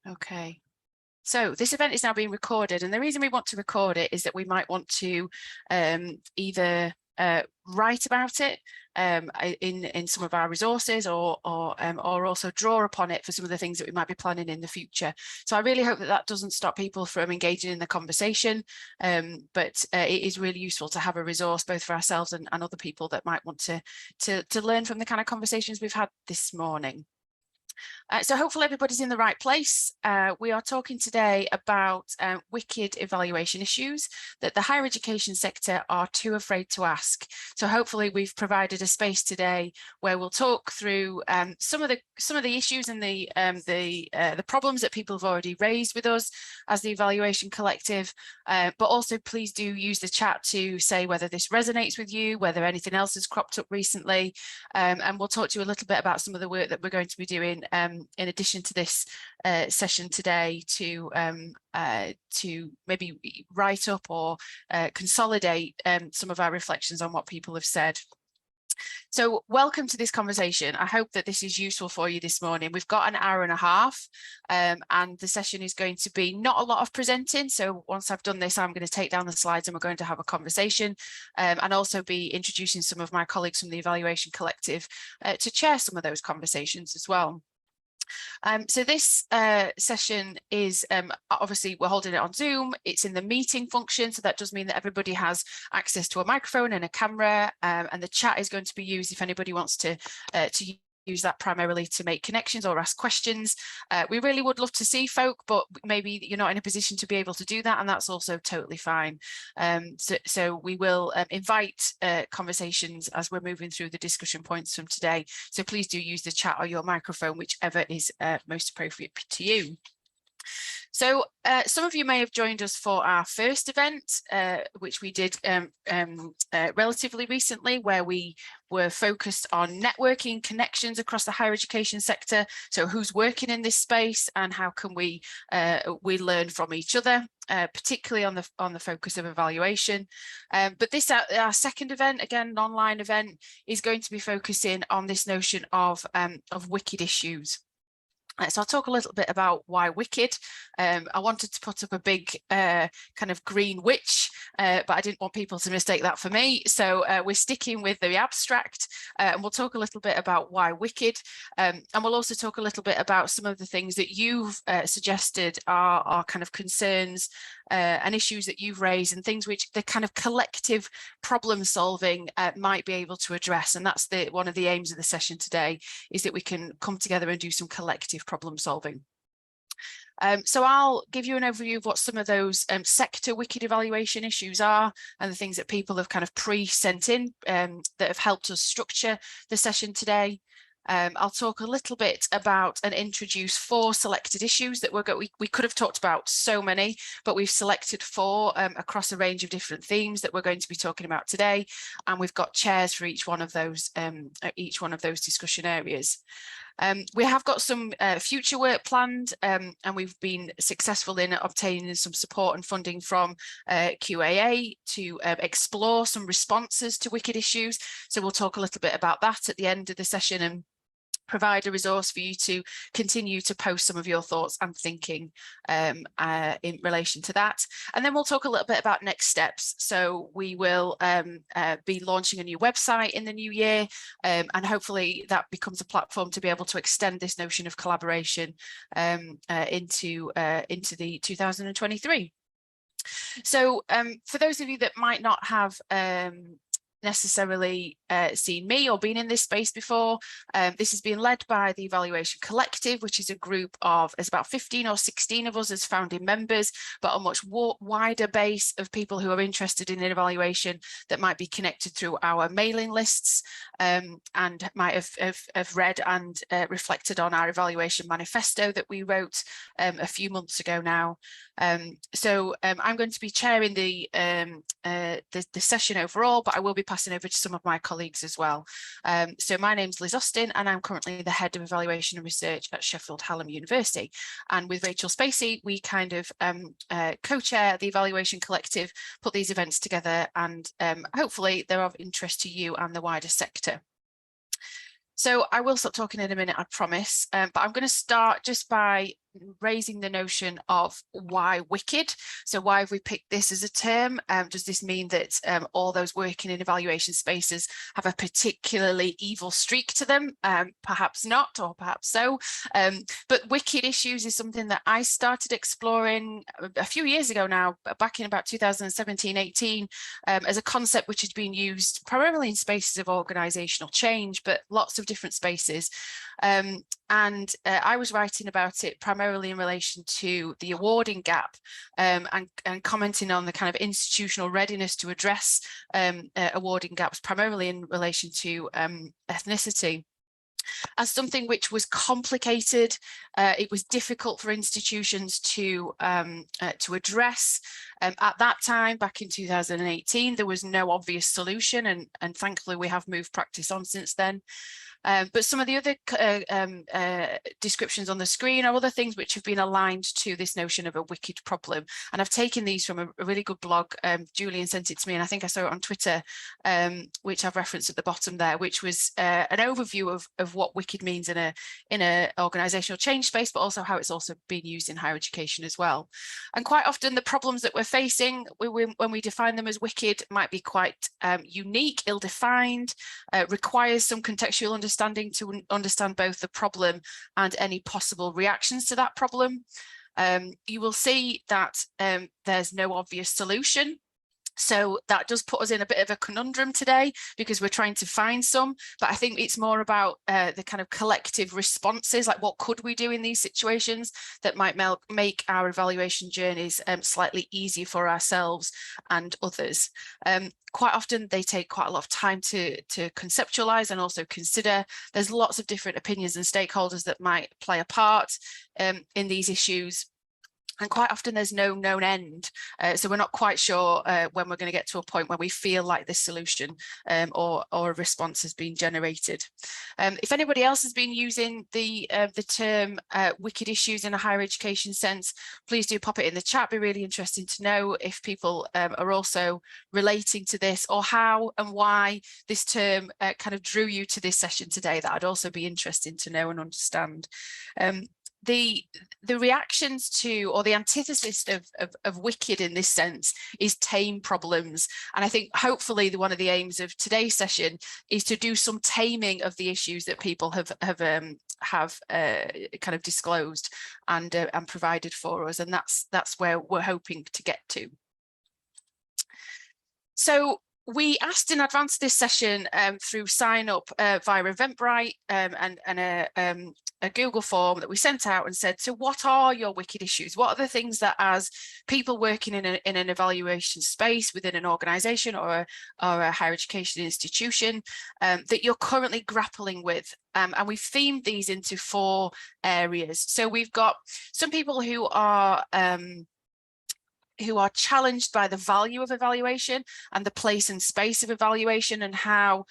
Okay. So this event is now being recorded, and the reason we want to record it is that we might want to either write about it in some of our resources, or also draw upon it for some of the things that we might be planning in the future. So I really hope that that doesn't stop people from engaging in the conversation, but it is really useful to have a resource both for ourselves and other people that might want to learn from the kind of conversations we've had this morning. So hopefully everybody's in the right place. We are talking today about wicked evaluation issues that the higher education sector are too afraid to ask. So hopefully we've provided a space today where we'll talk through some of the issues and the problems that people have already raised with us as the Evaluation Collective. But also please do use the chat to say whether this resonates with you, whether anything else has cropped up recently, and we'll talk to you a little bit about some of the work that we're going to be doing in addition to this session today to maybe write up or consolidate some of our reflections on what people have said. So welcome to this conversation. I hope that this is useful for you this morning. We've got an hour and a half and the session is going to be not a lot of presenting. So once I've done this, I'm going to take down the slides and we're going to have a conversation and also be introducing some of my colleagues from the Evaluation Collective to chair some of those conversations as well. So this session is obviously we're holding it on Zoom. It's in the meeting function, so that does mean that everybody has access to a microphone and a camera, and the chat is going to be used if anybody wants to use that primarily to make connections or ask questions. We really would love to see folk, but maybe you're not in a position to be able to do that, and that's also totally fine. So we will invite conversations as we're moving through the discussion points from today. So please do use the chat or your microphone, whichever is most appropriate to you. So some of you may have joined us for our first event, which we did relatively recently, where we were focused on networking connections across the higher education sector. So who's working in this space and how can we learn from each other, particularly on the focus of evaluation. But this our second event, again, an online event, is going to be focusing on this notion of wicked issues. So I'll talk a little bit about why wicked. I wanted to put up a big kind of green witch, but I didn't want people to mistake that for me. So we're sticking with the abstract, and we'll talk a little bit about why wicked. And we'll also talk a little bit about some of the things that you've suggested are kind of concerns and issues that you've raised, and things which the kind of collective problem solving might be able to address. And that's one of the aims of the session today, is that we can come together and do some collective problem solving. So I'll give you an overview of what some of those sector wicked evaluation issues are, and the things that people have kind of pre-sent in that have helped us structure the session today. I'll talk a little bit about and introduce 4 selected issues that we could have talked about so many, but we've selected 4 across a range of different themes that we're going to be talking about today, and we've got chairs for each one of those discussion areas. We have got some future work planned, and we've been successful in obtaining some support and funding from QAA to explore some responses to wicked issues. So we'll talk a little bit about that at the end of the session and provide a resource for you to continue to post some of your thoughts and thinking in relation to that. And then we'll talk a little bit about next steps. So we will be launching a new website in the new year, and hopefully that becomes a platform to be able to extend this notion of collaboration into the 2023. So for those of you that might not have necessarily seen me or been in this space before, this has been led by the Evaluation Collective, which is a group of, there's about 15 or 16 of us as founding members, but a much wider base of people who are interested in evaluation that might be connected through our mailing lists, and might have read and reflected on our evaluation manifesto that we wrote a few months ago now. So I'm going to be chairing the session overall, but I will be passing over to some of my colleagues as well. So my name's Liz Austin, and I'm currently the Head of Evaluation and Research at Sheffield Hallam University. And with Rachel Spacey, we kind of co-chair the Evaluation Collective, put these events together, and hopefully they're of interest to you and the wider sector. So I will stop talking in a minute, I promise, but I'm going to start just by raising the notion of why wicked. So why have we picked this as a term? Does this mean that all those working in evaluation spaces have a particularly evil streak to them? Perhaps not, or perhaps so. But wicked issues is something that I started exploring a few years ago now, back in about 2017-18, as a concept which has been used primarily in spaces of organizational change, but lots of different spaces. I was writing about it primarily in relation to the awarding gap, and commenting on the kind of institutional readiness to address awarding gaps, primarily in relation to ethnicity, as something which was complicated. It was difficult for institutions to address. At that time, back in 2018, there was no obvious solution, and thankfully we have moved practice on since then. But some of the other descriptions on the screen are other things which have been aligned to this notion of a wicked problem. And I've taken these from a really good blog. Julian sent it to me, and I think I saw it on Twitter, which I've referenced at the bottom there, which was an overview of what wicked means in a organizational change space, but also how it's also been used in higher education as well. And quite often the problems that we're facing when we define them as wicked might be quite unique, ill-defined, requires some contextual understanding to understand both the problem and any possible reactions to that problem. You will see that there's no obvious solution. So that does put us in a bit of a conundrum today, because we're trying to find some, but I think it's more about the kind of collective responses, like what could we do in these situations that might make our evaluation journeys slightly easier for ourselves and others. Quite often they take quite a lot of time to conceptualize and also consider. There's lots of different opinions and stakeholders that might play a part in these issues. And quite often there's no known end. So we're not quite sure when we're going to get to a point where we feel like this solution or a response has been generated. If anybody else has been using the term wicked issues in a higher education sense, please do pop it in the chat. It'd be really interesting to know if people are also relating to this, or how and why this term kind of drew you to this session today. That would also be interesting to know and understand. The reactions to, or the antithesis of wicked in this sense, is tame problems. And I think hopefully one of the aims of today's session is to do some taming of the issues that people have kind of disclosed and provided for us. And that's where we're hoping to get to. So we asked in advance of this session through sign up via Eventbrite and a Google form that we sent out and said, so what are your wicked issues? What are the things that, as people working in an evaluation space within an organisation or a higher education institution, that you're currently grappling with? And we've themed these into 4 areas. So we've got some people who are challenged by the value of evaluation and the place and space of evaluation, and how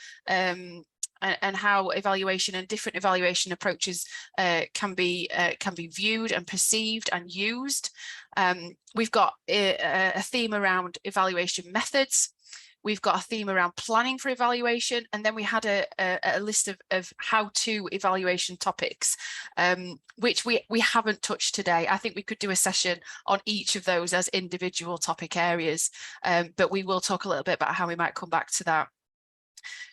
evaluation and different evaluation approaches can be viewed and perceived and used. We've got a theme around evaluation methods. We've got a theme around planning for evaluation, and then we had a list of how-to evaluation topics, which we haven't touched today. I think we could do a session on each of those as individual topic areas, but we will talk a little bit about how we might come back to that.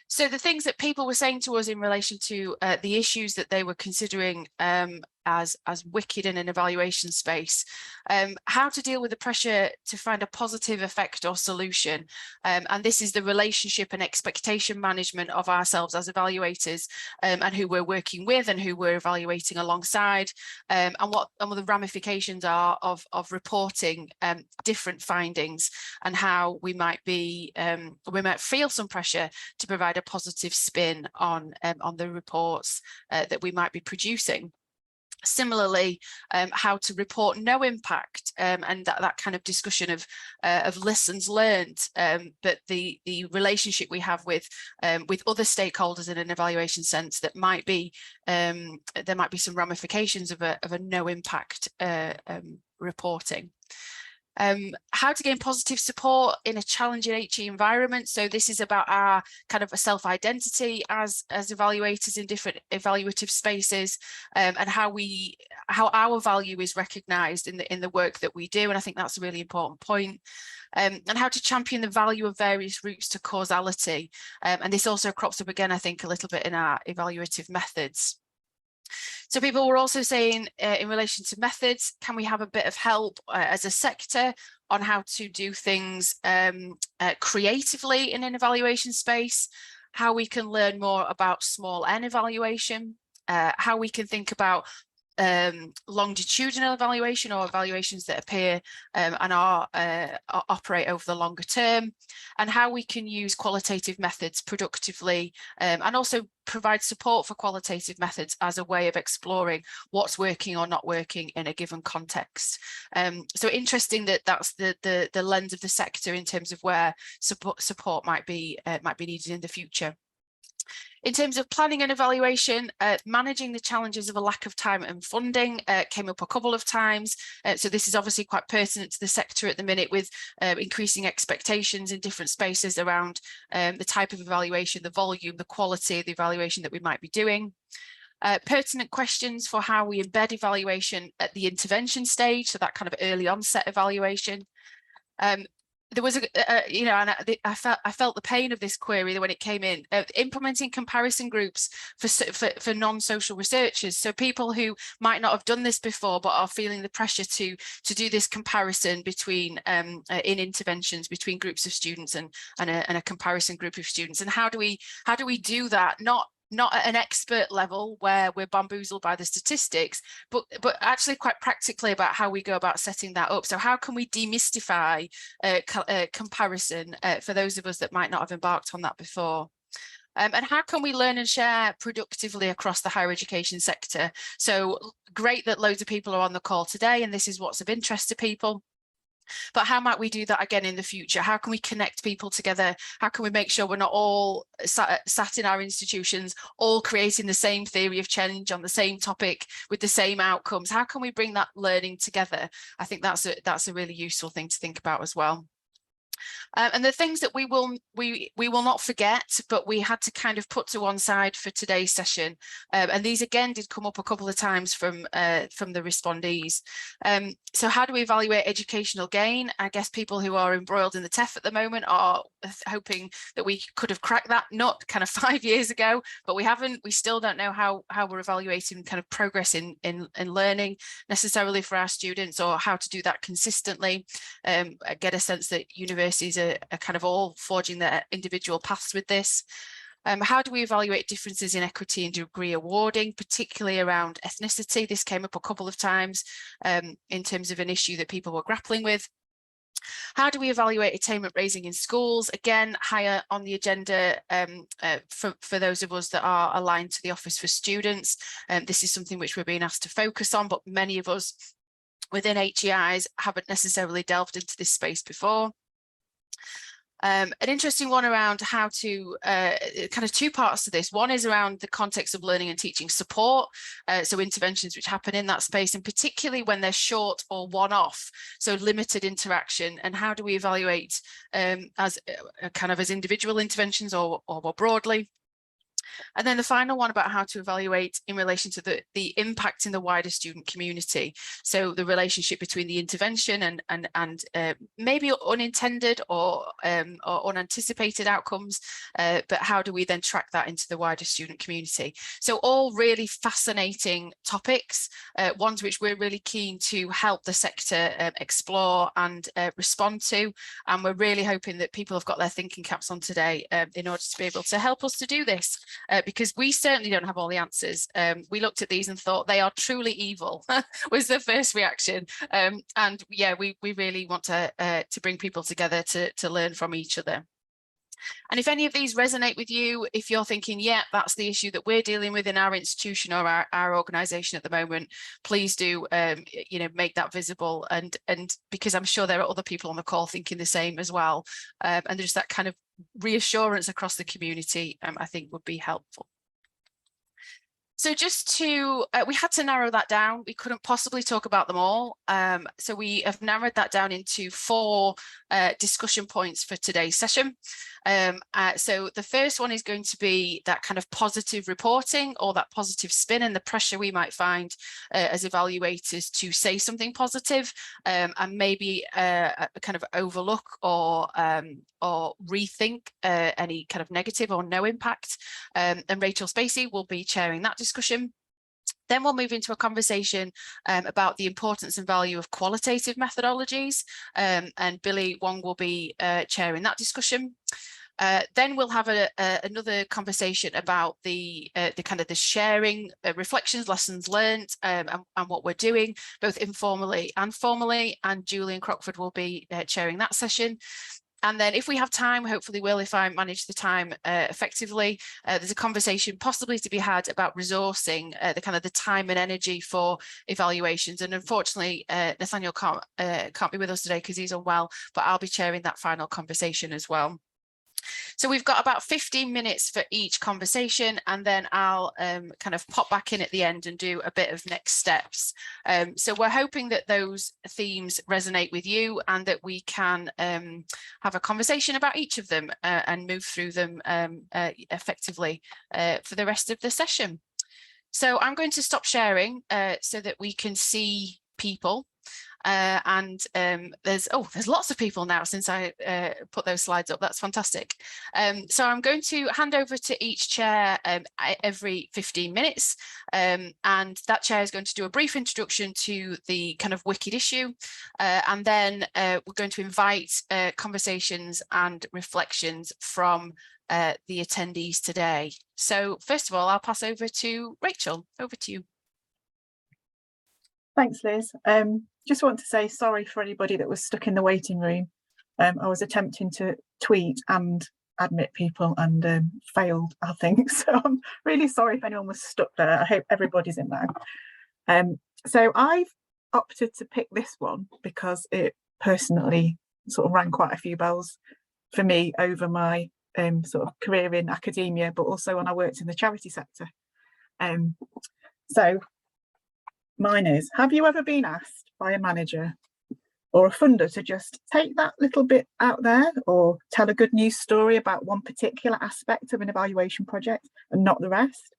So the things that people were saying to us in relation to the issues that they were considering as wicked in an evaluation space, how to deal with the pressure to find a positive effect or solution. And this is the relationship and expectation management of ourselves as evaluators, and who we're working with and who we're evaluating alongside, and what the ramifications are of reporting different findings, and how we might feel some pressure to provide a positive spin on the reports that we might be producing. Similarly, how to report no impact, and that kind of discussion of lessons learned, but the relationship we have with other stakeholders in an evaluation sense, that might be there might be some ramifications of a no impact reporting. How to gain positive support in a challenging HE environment. So this is about our kind of a self-identity as evaluators in different evaluative spaces, and how our value is recognised in the work that we do. And I think that's a really important point. And how to champion the value of various routes to causality. And this also crops up again, I think, a little bit in our evaluative methods. So people were also saying in relation to methods, can we have a bit of help as a sector on how to do things creatively in an evaluation space, how we can learn more about small n evaluation, how we can think about longitudinal evaluation or evaluations that appear and operate over the longer term, and how we can use qualitative methods productively, and also provide support for qualitative methods as a way of exploring what's working or not working in a given context. So interesting that that's the lens of the sector in terms of where support might be needed in the future. In terms of planning and evaluation, managing the challenges of a lack of time and funding came up a couple of times. So this is obviously quite pertinent to the sector at the minute, with increasing expectations in different spaces around the type of evaluation, the volume, the quality of the evaluation that we might be doing. Pertinent questions for how we embed evaluation at the intervention stage, so that kind of early onset evaluation. There was and I felt the pain of this query when it came in. Implementing comparison groups for non-social researchers, so people who might not have done this before but are feeling the pressure to do this comparison between in interventions between groups of students and a comparison group of students, and how do we do that not at an expert level where we're bamboozled by the statistics, but actually quite practically about how we go about setting that up. So how can we demystify comparison for those of us that might not have embarked on that before? And how can we learn and share productively across the higher education sector? So great that loads of people are on the call today, and this is what's of interest to people. But how might we do that again in the future? How can we connect people together? How can we make sure we're not all sat in our institutions, all creating the same theory of change on the same topic with the same outcomes? How can we bring that learning together? I think that's a really useful thing to think about as well. And the things that we will not forget, but we had to kind of put to one side for today's session, and these again did come up a couple of times from the respondees. So how do we evaluate educational gain? I guess people who are embroiled in the TEF at the moment are hoping that we could have cracked that nut kind of 5 years ago, but we haven't. We still don't know how we're evaluating kind of progress in learning necessarily for our students, or how to do that consistently. I get a sense that universities are kind of all forging their individual paths with this. How do we evaluate differences in equity and degree awarding, particularly around ethnicity? This came up a couple of times in terms of an issue that people were grappling with. How do we evaluate attainment raising in schools? Again, higher on the agenda for those of us that are aligned to the Office for Students. This is something which we're being asked to focus on, but many of us within HEIs haven't necessarily delved into this space before. An interesting one around how to kind of two parts to this. One is around the context of learning and teaching support, so interventions which happen in that space, and particularly when they're short or one-off, so limited interaction, and how do we evaluate as kind of as individual interventions or more broadly. And then the final one about how to evaluate in relation to the impact in the wider student community. So the relationship between the intervention and maybe unintended or unanticipated outcomes, but how do we then track that into the wider student community? So all really fascinating topics, ones which we're really keen to help the sector explore and respond to. And we're really hoping that people have got their thinking caps on today in order to be able to help us to do this. Because we certainly don't have all the answers. We looked at these and thought they are truly evil was the first reaction. And yeah, we really want to bring people together to learn from each other. And if any of these resonate with you, if you're thinking, yeah, that's the issue that we're dealing with in our institution or our organisation at the moment, please do, make that visible. And because I'm sure there are other people on the call thinking the same as well. And there's that kind of reassurance across the community, I think would be helpful. So just to, we had to narrow that down. We couldn't possibly talk about them all. So we have narrowed that down into 4 discussion points for today's session. So the first one is going to be that kind of positive reporting, or that positive spin, and the pressure we might find as evaluators to say something positive, and maybe kind of overlook or rethink any kind of negative or no impact. And Rachel Spacey will be chairing that discussion. Then we'll move into a conversation about the importance and value of qualitative methodologies, and Billy Wong will be chairing that discussion. Then we'll have another conversation about the kind of the sharing, reflections, lessons learned, and what we're doing, both informally and formally, and Julian Crockford will be chairing that session. And then if we have time, hopefully will, if I manage the time effectively, there's a conversation possibly to be had about resourcing the kind of the time and energy for evaluations. And unfortunately, Nathaniel can't be with us today because he's unwell, but I'll be chairing that final conversation as well. So we've got about 15 minutes for each conversation, and then I'll kind of pop back in at the end and do a bit of next steps. So we're hoping that those themes resonate with you, and that we can have a conversation about each of them and move through them effectively for the rest of the session. So I'm going to stop sharing so that we can see people. There's lots of people now since I put those slides up. That's fantastic. So I'm going to hand over to each chair every 15 minutes, and that chair is going to do a brief introduction to the kind of wicked issue, and then we're going to invite conversations and reflections from the attendees today. So first of all, I'll pass over to Rachel. Over to you. Thanks, Liz. Just want to say sorry for anybody that was stuck in the waiting room. I was attempting to tweet and admit people and failed, I think. So I'm really sorry if anyone was stuck there. I hope everybody's in now. So I've opted to pick this one because it personally sort of rang quite a few bells for me over my sort of career in academia, but also when I worked in the charity sector. So mine is, have you ever been asked by a manager or a funder to just take that little bit out there or tell a good news story about one particular aspect of an evaluation project and not the rest,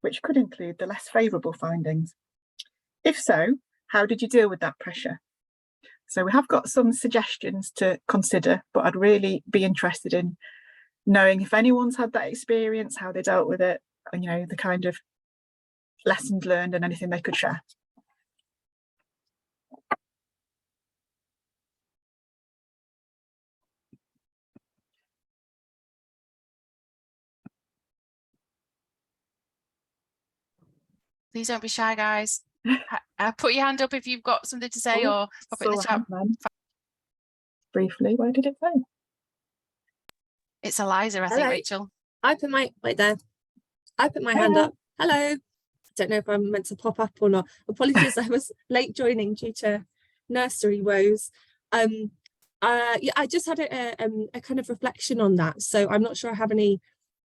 which could include the less favourable findings? If so, how did you deal with that pressure? So we have got some suggestions to consider, but I'd really be interested in knowing if anyone's had that experience, how they dealt with it, and, you know, the kind of lessons learned and anything they could share. Please don't be shy, guys. Put your hand up if you've got something to say, or pop it in the chat. Briefly, where did it go? It's Eliza, I think, Rachel. I put my hand up. Hello. I don't know if I'm meant to pop up or not. Apologies, I was late joining due to nursery woes. Yeah, I just had a kind of reflection on that. So I'm not sure I have any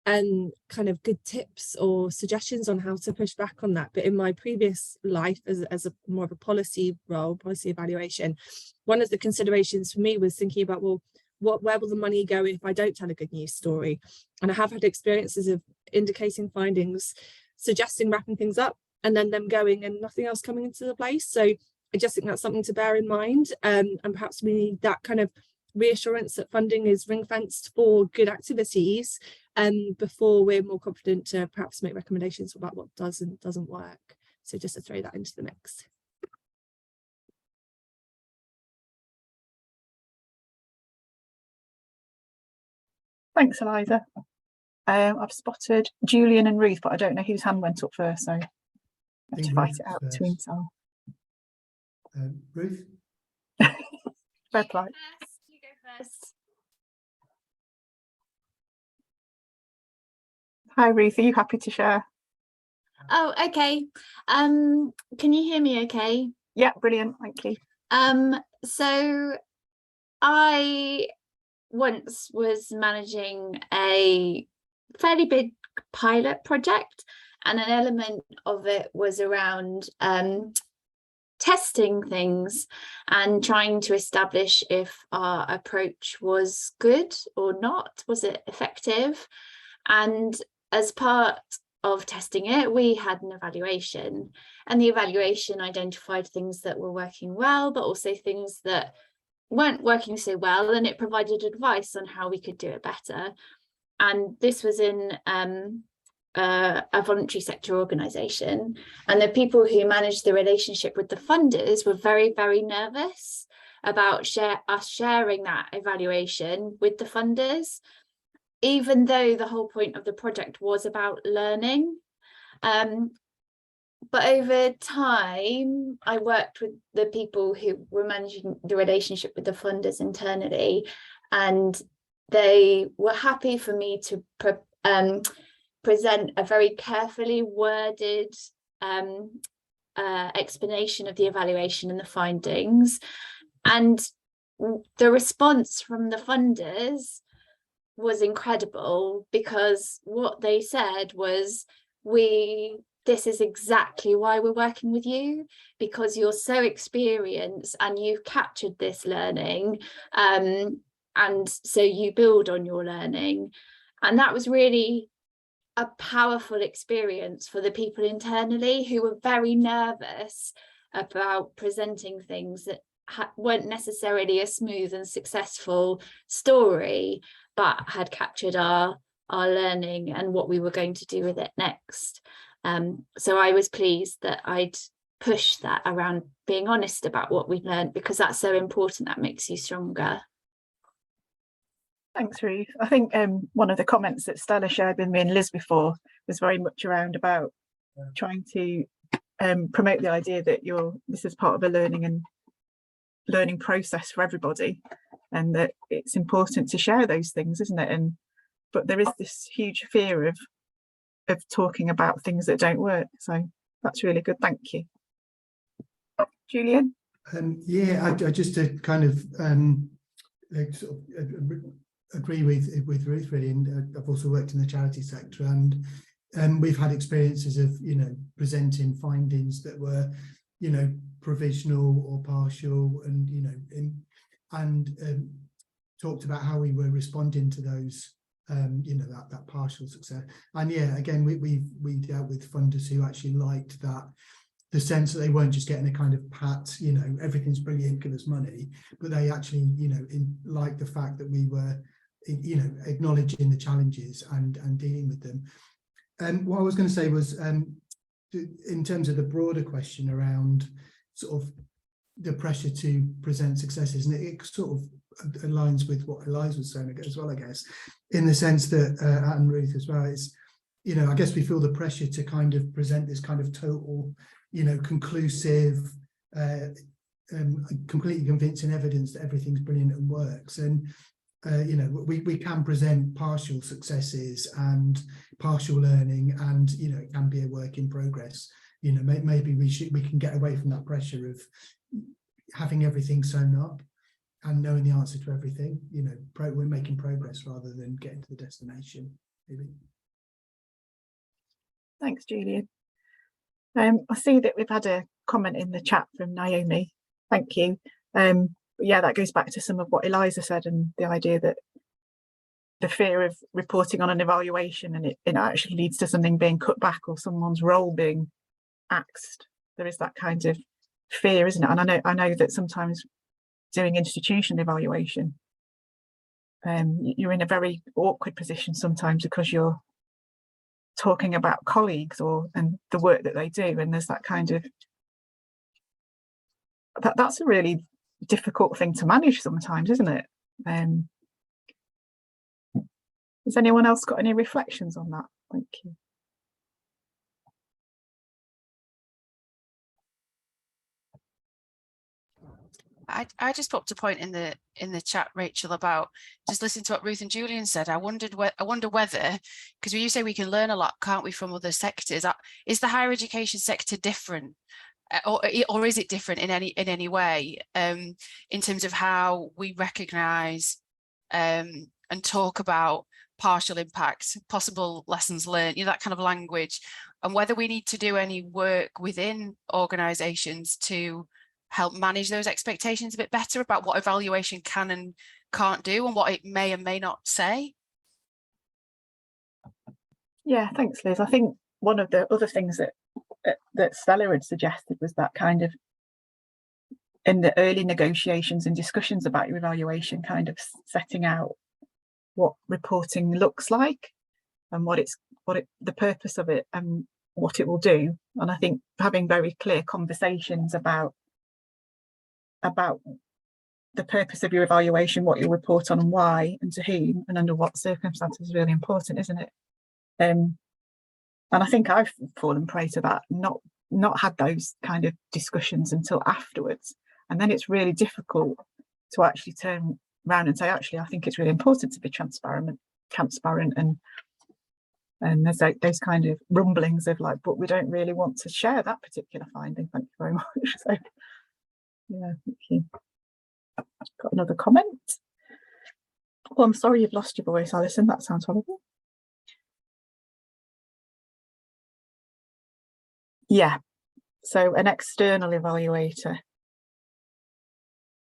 kind of good tips or suggestions on how to push back on that. But in my previous life as a more of a policy role, policy evaluation, one of the considerations for me was thinking about, well, where will the money go if I don't tell a good news story? And I have had experiences of indicating findings, suggesting wrapping things up, and then them going and nothing else coming into the place. So I just think that's something to bear in mind, and perhaps we need that kind of reassurance that funding is ring-fenced for good activities before we're more confident to perhaps make recommendations about what does and doesn't work. So just to throw that into the mix. Thanks, Eliza. I've spotted Julian and Ruth, but I don't know whose hand went up first, so I have to fight it out between some. Ruth? Fair play. You go first. Hi, Ruth, are you happy to share? Oh, okay. Can you hear me okay? Yeah, brilliant, thank you. So I once was managing a fairly big pilot project, and an element of it was around testing things and trying to establish if our approach was good or not, was it effective? And as part of testing it, we had an evaluation, and the evaluation identified things that were working well, but also things that weren't working so well, and it provided advice on how we could do it better. And this was in a voluntary sector organisation, and the people who managed the relationship with the funders were very, very nervous about us sharing that evaluation with the funders, even though the whole point of the project was about learning. But over time, I worked with the people who were managing the relationship with the funders internally, and they were happy for me to present a very carefully worded explanation of the evaluation and the findings. And the response from the funders was incredible, because what they said was, this is exactly why we're working with you, because you're so experienced and you've captured this learning, and so you build on your learning. And that was really a powerful experience for the people internally, who were very nervous about presenting things that weren't necessarily a smooth and successful story, but had captured our learning and what we were going to do with it next. So I was pleased that I'd push that around being honest about what we've learned, because that's so important. That makes you stronger. Thanks, Ruth. I think one of the comments that Stella shared with me and Liz before was very much around about trying to promote the idea that this is part of a learning process for everybody, and that it's important to share those things, isn't it? But there is this huge fear of talking about things that don't work. So that's really good. Thank you. Julian? Yeah, I just to kind of sort of agree with Ruth, really. And I've also worked in the charity sector, and we've had experiences of, presenting findings that were, provisional or partial, and talked about how we were responding to those, that partial success. And yeah, again, we dealt with funders who actually liked that, the sense that they weren't just getting a kind of pat, everything's brilliant, give us money, but they actually, liked the fact that we were, acknowledging the challenges and dealing with them. And what I was going to say was, in terms of the broader question around sort of the pressure to present successes, and it sort of aligns with what Eliza was saying as well, I guess, in the sense that, and Ruth as well, is, I guess we feel the pressure to kind of present this kind of total, conclusive, completely convincing evidence that everything's brilliant and works. And we can present partial successes and partial learning, and it can be a work in progress. Maybe we can get away from that pressure of having everything sewn up and knowing the answer to everything. We're making progress rather than getting to the destination, maybe. Thanks, Julian. I see that we've had a comment in the chat from Naomi. Thank you. Yeah, that goes back to some of what Eliza said, and the idea that the fear of reporting on an evaluation and it actually leads to something being cut back or someone's role being axed. There is that kind of fear, isn't it? And I know that sometimes doing institutional evaluation, you're in a very awkward position sometimes, because you're talking about colleagues and the work that they do, and there's that kind of that's a really difficult thing to manage sometimes, isn't it? Has anyone else got any reflections on that? Thank you. I just popped a point in the chat, Rachel, about just listening to what Ruth and Julian said. I wonder whether, because when you say we can learn a lot, can't we, from other sectors? Is the higher education sector different, or is it different in any way, in terms of how we recognise and talk about partial impact, possible lessons learned, that kind of language, and whether we need to do any work within organisations to help manage those expectations a bit better about what evaluation can and can't do and what it may and may not say. Yeah, thanks, Liz. I think one of the other things that Stella had suggested was that kind of in the early negotiations and discussions about your evaluation, kind of setting out what reporting looks like and the purpose of it and what it will do. And I think having very clear conversations about the purpose of your evaluation, what you report on and why and to whom and under what circumstances is really important, isn't it? And I think I've fallen prey to that, not had those kind of discussions until afterwards. And then it's really difficult to actually turn around and say, actually, I think it's really important to be transparent and there's those kind of rumblings of like, but we don't really want to share that particular finding. Thank you very much. So yeah, thank you. Got another comment. Oh, I'm sorry you've lost your voice, Alison. That sounds horrible. Yeah, so an external evaluator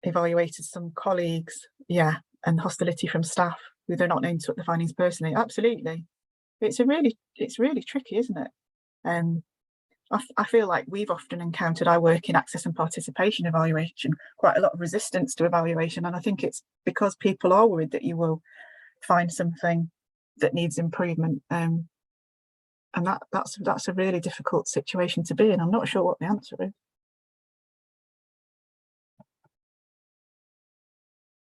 evaluated some colleagues, yeah, and hostility from staff who they're not known to the findings personally. Absolutely, it's really tricky, isn't it? I feel like we've often encountered, I work in access and participation evaluation, quite a lot of resistance to evaluation, and I think it's because people are worried that you will find something that needs improvement, and that's a really difficult situation to be in. I'm not sure what the answer is.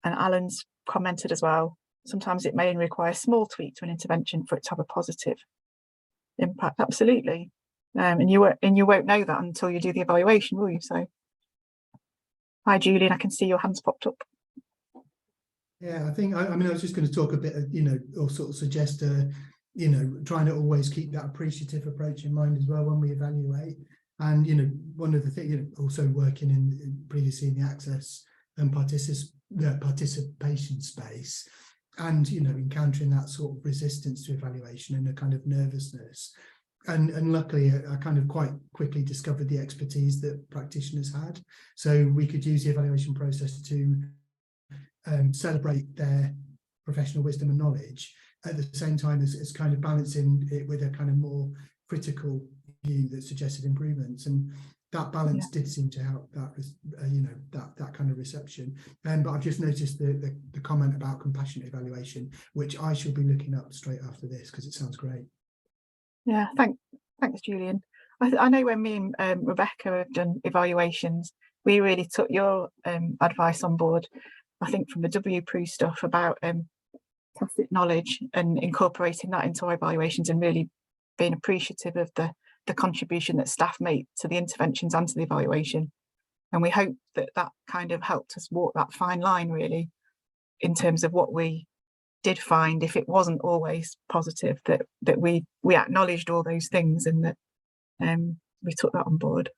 And Alan's commented as well, sometimes it may require a small tweak to an intervention for it to have a positive impact. Absolutely. And you won't know that until you do the evaluation, will you? So, hi Julian, I can see your hands popped up. Yeah, I think I was just going to talk a bit, or sort of suggest trying to always keep that appreciative approach in mind as well when we evaluate. And one of the things, also working in previously in the access and participation space, and encountering that sort of resistance to evaluation and a kind of nervousness. And luckily, I kind of quite quickly discovered the expertise that practitioners had. So we could use the evaluation process to celebrate their professional wisdom and knowledge at the same time as kind of balancing it with a kind of more critical view that suggested improvements. And that balance did seem to help that, that kind of reception. But I've just noticed the comment about compassionate evaluation, which I shall be looking up straight after this because it sounds great. Yeah, thanks, Julian. I know when me and Rebecca have done evaluations, we really took your advice on board. I think from the WPRU stuff about tacit knowledge and incorporating that into our evaluations and really being appreciative of the contribution that staff make to the interventions and to the evaluation. And we hope that kind of helped us walk that fine line really in terms of what we did find, if it wasn't always positive, that we acknowledged all those things and that we took that on board.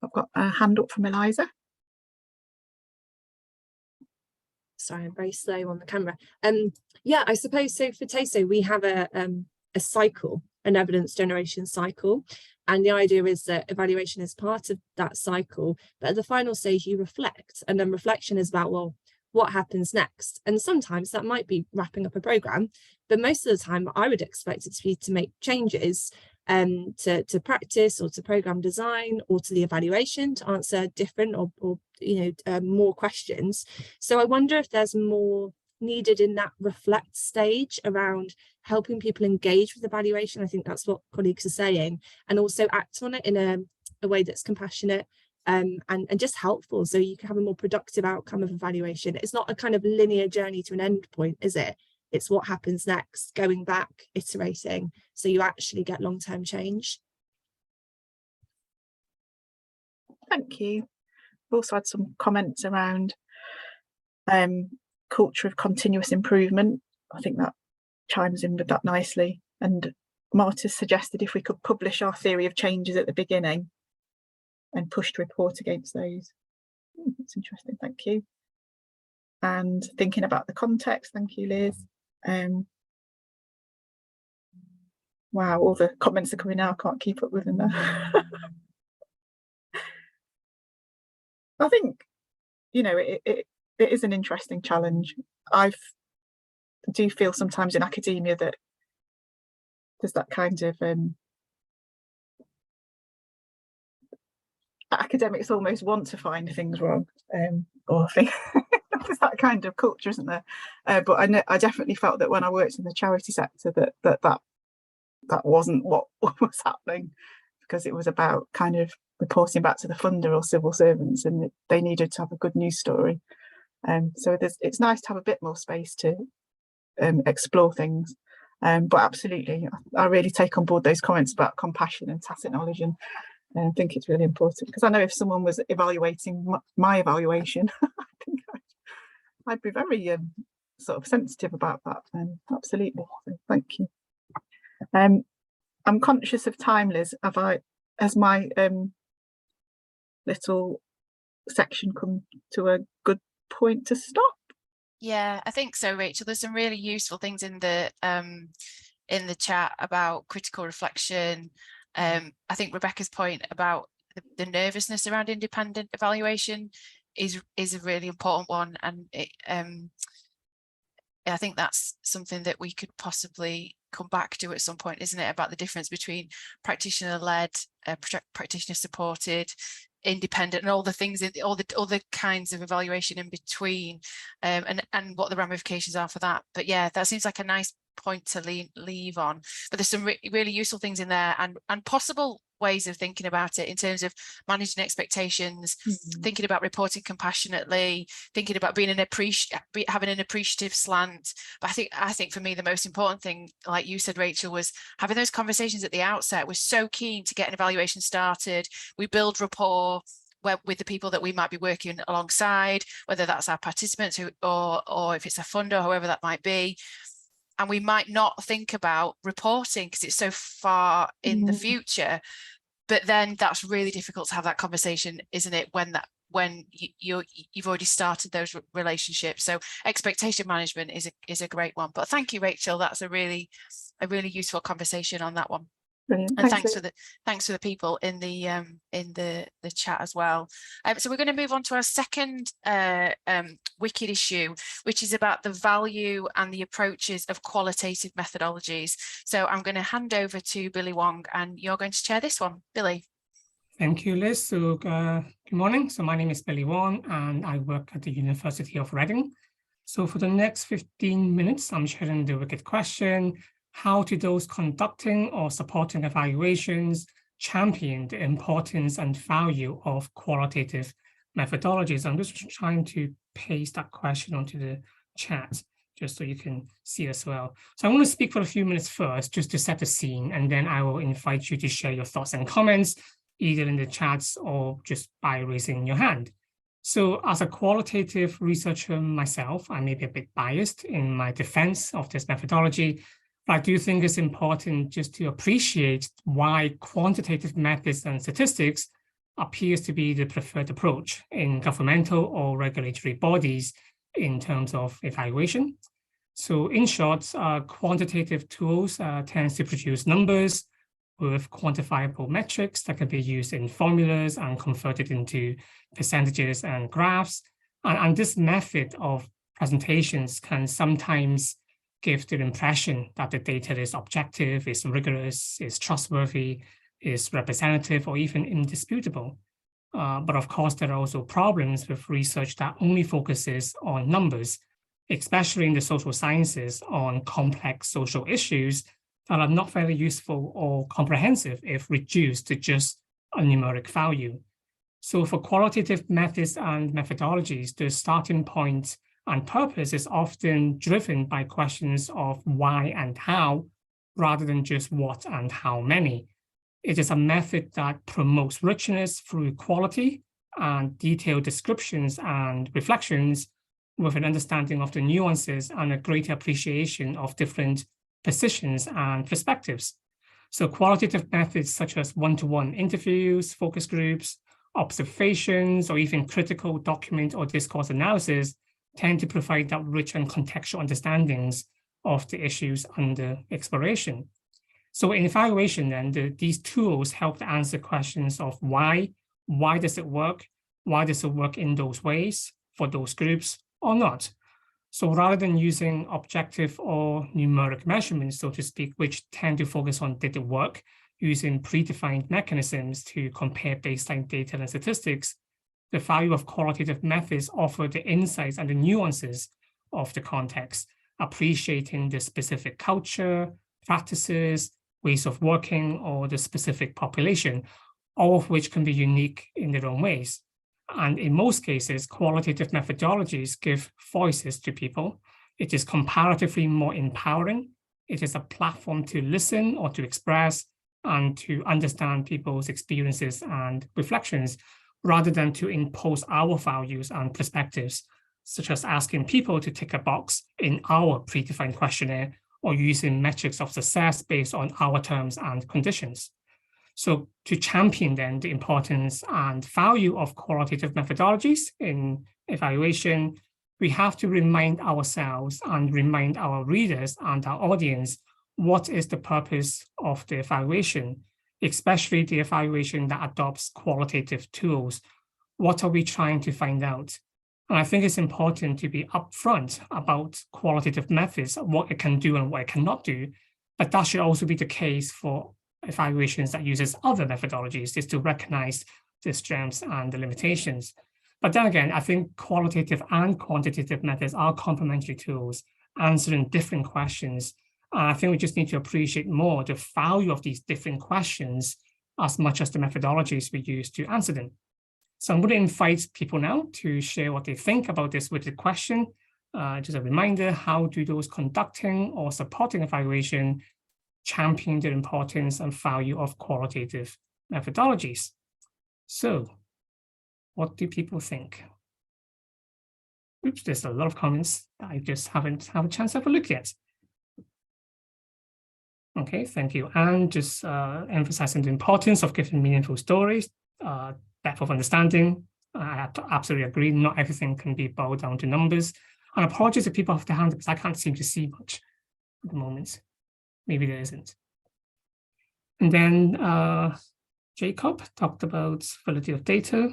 I've got a hand up from Eliza. Sorry, I'm very slow on the camera. Yeah, I suppose so. For TASO, we have a cycle, an evidence generation cycle, and the idea is that evaluation is part of that cycle. But at the final stage, you reflect, and then reflection is about, well, what happens next? And sometimes that might be wrapping up a program, but most of the time I would expect it to be to make changes to practice or to program design or to the evaluation to answer different or more questions. So I wonder if there's more needed in that reflect stage around helping people engage with evaluation. I think that's what colleagues are saying, and also act on it in a way that's compassionate and just helpful, so you can have a more productive outcome of evaluation. It's not a kind of linear journey to an end point, is it? It's what happens next, going back, iterating, so you actually get long-term change. Thank you. We've also had some comments around culture of continuous improvement. I think that chimes in with that nicely. And Marta suggested if we could publish our theory of changes at the beginning and push to report against those. That's interesting, thank you. And thinking about the context, thank you, Liz. Wow, all the comments are coming now. I can't keep up with them now. I think, you know, it is an interesting challenge. I do feel sometimes in academia that there's that kind of academics almost want to find things wrong, or think there's that kind of culture, isn't there? But I definitely felt that when I worked in the charity sector that wasn't what was happening, because it was about kind of reporting back to the funder or civil servants, and they needed to have a good news story. So it's nice to have a bit more space to explore things. But absolutely, I really take on board those comments about compassion and tacit knowledge, and I think it's really important, because I know if someone was evaluating my evaluation, I think I'd be very sort of sensitive about that. Absolutely, so thank you. I'm conscious of time, Liz. Has my little section come to a good point to stop? Yeah, I think so, Rachel. There's some really useful things in the chat about critical reflection. I think Rebecca's point about the nervousness around independent evaluation is a really important one, and I think that's something that we could possibly come back to at some point, isn't it? About the difference between practitioner-led, practitioner-supported, independent, and all the things in all the other kinds of evaluation in between, and what the ramifications are for that. But yeah, that seems like a nice point to leave on. But there's some really useful things in there, and possible ways of thinking about it in terms of managing expectations, thinking about reporting compassionately, thinking about being having an appreciative slant. But I think for me the most important thing, like you said, Rachel, was having those conversations at the outset. We're so keen to get an evaluation started. We build rapport with the people that we might be working alongside, whether that's our participants or if it's a funder, however that might be. And we might not think about reporting because it's so far in the future, but then that's really difficult to have that conversation, isn't it, when you've already started those relationships. So expectation management is a great one. But thank you, Rachel. That's a really useful conversation on that one. Brilliant. And thanks for the people in the chat as well. So we're going to move on to our second wicked issue, which is about the value and the approaches of qualitative methodologies. So I'm going to hand over to Billy Wong, and you're going to chair this one, Billy. Thank you, Liz. So good morning. So my name is Billy Wong, and I work at the University of Reading. So for the next 15 minutes, I'm sharing the wicked question: how do those conducting or supporting evaluations champion the importance and value of qualitative methodologies? I'm just trying to paste that question onto the chat, just so you can see as well. So I want to speak for a few minutes first, just to set the scene, and then I will invite you to share your thoughts and comments, either in the chats or just by raising your hand. So as a qualitative researcher myself, I may be a bit biased in my defense of this methodology, but I do think it's important just to appreciate why quantitative methods and statistics appears to be the preferred approach in governmental or regulatory bodies in terms of evaluation. So in short, quantitative tools tends to produce numbers with quantifiable metrics that can be used in formulas and converted into percentages and graphs. And this method of presentations can sometimes give the impression that the data is objective, is rigorous, is trustworthy, is representative, or even indisputable. But of course, there are also problems with research that only focuses on numbers, especially in the social sciences, on complex social issues that are not very useful or comprehensive if reduced to just a numeric value. So for qualitative methods and methodologies, the starting point and purpose is often driven by questions of why and how, rather than just what and how many. It is a method that promotes richness through quality and detailed descriptions and reflections, with an understanding of the nuances and a greater appreciation of different positions and perspectives. So qualitative methods such as one-to-one interviews, focus groups, observations, or even critical document or discourse analysis tend to provide that rich and contextual understandings of the issues under exploration. So in evaluation, then these tools help to answer questions of why does it work? Why does it work in those ways for those groups or not? So rather than using objective or numeric measurements, so to speak, which tend to focus on did it work, using predefined mechanisms to compare baseline data and statistics, the value of qualitative methods offer the insights and the nuances of the context, appreciating the specific culture, practices, ways of working, or the specific population, all of which can be unique in their own ways. And in most cases, qualitative methodologies give voices to people. It is comparatively more empowering. It is a platform to listen or to express and to understand people's experiences and reflections, rather than to impose our values and perspectives, such as asking people to tick a box in our predefined questionnaire or using metrics of success based on our terms and conditions. So to champion then the importance and value of qualitative methodologies in evaluation, we have to remind ourselves and remind our readers and our audience what is the purpose of the evaluation, especially the evaluation that adopts qualitative tools. What are we trying to find out? And I think it's important to be upfront about qualitative methods, what it can do and what it cannot do, but that should also be the case for evaluations that uses other methodologies, is to recognize the strengths and the limitations. But then again, I think qualitative and quantitative methods are complementary tools, answering different questions. And I think we just need to appreciate more the value of these different questions as much as the methodologies we use to answer them. So I'm going to invite people now to share what they think about this with the question. Just a reminder, how do those conducting or supporting evaluation champion the importance and value of qualitative methodologies? So what do people think? Oops, there's a lot of comments that I just haven't had a chance to have a look yet. Okay, thank you. And just emphasizing the importance of giving meaningful stories, depth of understanding. I absolutely agree. Not everything can be boiled down to numbers. And apologies if people have their hand because I can't seem to see much at the moment. Maybe there isn't. And then Jacob talked about validity of data.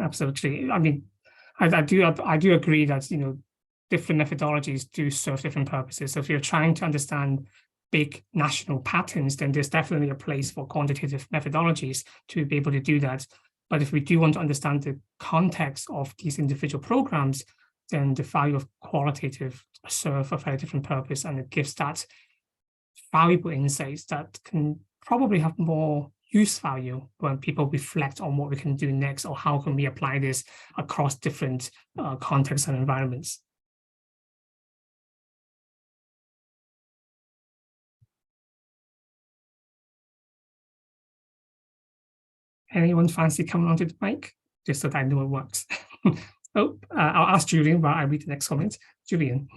Absolutely. I mean, I do agree that, you know, different methodologies do serve different purposes. So if you're trying to understand big national patterns, then there's definitely a place for quantitative methodologies to be able to do that. But if we do want to understand the context of these individual programs, then the value of qualitative serve a very different purpose, and it gives that valuable insights that can probably have more use value when people reflect on what we can do next, or how can we apply this across different contexts and environments. Anyone fancy coming onto the mic, just so that I know it works? Oh, I'll ask Julian while I read the next comment. Julian.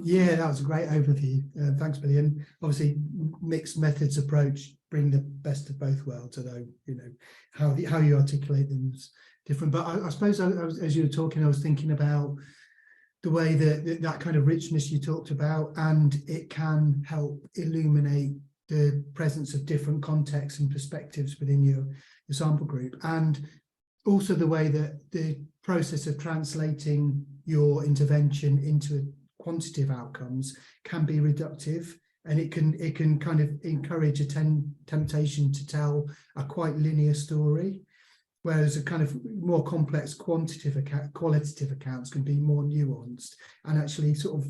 Yeah, that was a great overview. Thanks, Billy. And obviously, mixed methods approach bring the best of both worlds. Although, you know, how you articulate them is different. But I suppose as you were talking, I was thinking about the way that kind of richness you talked about, and it can help illuminate the presence of different contexts and perspectives within your sample group, and also the way that the process of translating your intervention into quantitative outcomes can be reductive, and it can kind of encourage a temptation to tell a quite linear story, whereas a kind of more complex qualitative accounts can be more nuanced and actually sort of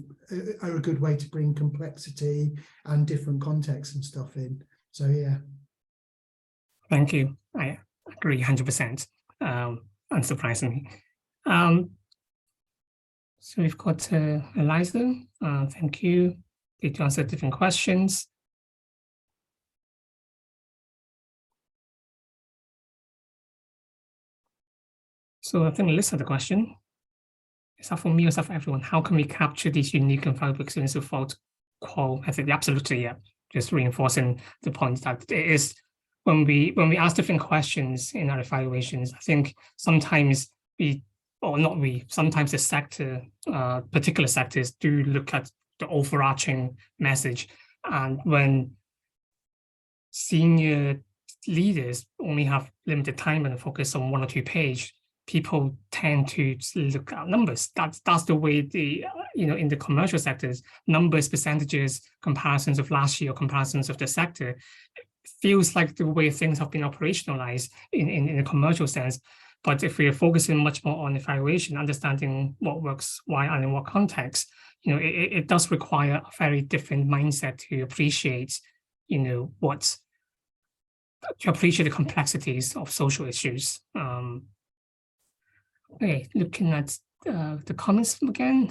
are a good way to bring complexity and different contexts and stuff in. So yeah. Thank you. I agree 100%, unsurprisingly. So we've got Eliza. Thank you. Did answer different questions. So I think Liz had a question. Is that for me or is that for everyone? How can we capture these unique and valuable experiences without qual? I think absolutely, yeah. Just reinforcing the point that it is when we ask different questions in our evaluations, I think sometimes we or not we, sometimes the sector, particular sectors do look at the overarching message. And when senior leaders only have limited time and focus on 1 or 2 pages, people tend to look at numbers. That's the way the, in the commercial sectors, numbers, percentages, comparisons of last year, comparisons of the sector, feels like the way things have been operationalized in a commercial sense. But if we are focusing much more on evaluation, understanding what works, why, and in what context, it does require a very different mindset to appreciate, to appreciate the complexities of social issues. Okay, looking at the comments again.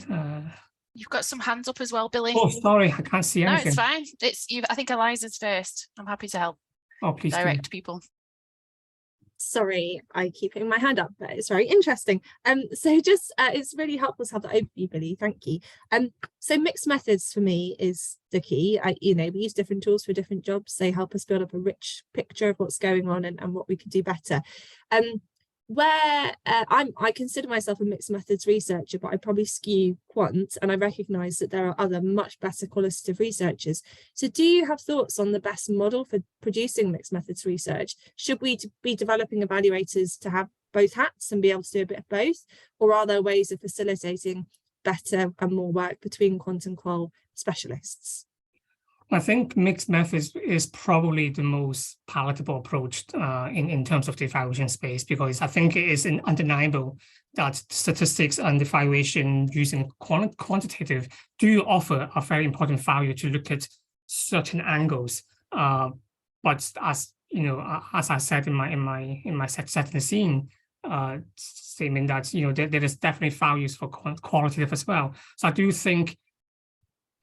You've got some hands up as well, Billy. Oh, sorry, I can't see No, anything. it's fine. It's you. I think Eliza's first. I'm happy to help Oh, please do. direct people. Sorry, I keep putting my hand up, but it's very interesting. So just it's really helpful to have that overview, Billy. Thank you. So mixed methods for me is the key. We use different tools for different jobs. They help us build up a rich picture of what's going on and what we could do better. Where I consider myself a mixed methods researcher, but I probably skew quant, and I recognise that there are other much better qualitative researchers. So do you have thoughts on the best model for producing mixed methods research? Should we be developing evaluators to have both hats and be able to do a bit of both? Or are there ways of facilitating better and more work between quant and qual specialists? I think mixed methods is probably the most palatable approach in terms of the evaluation space, because I think it is undeniable that statistics and evaluation using quantitative do offer a very important value to look at certain angles. But as as I said in my setting the scene statement, that there is definitely values for qualitative as well. So I do think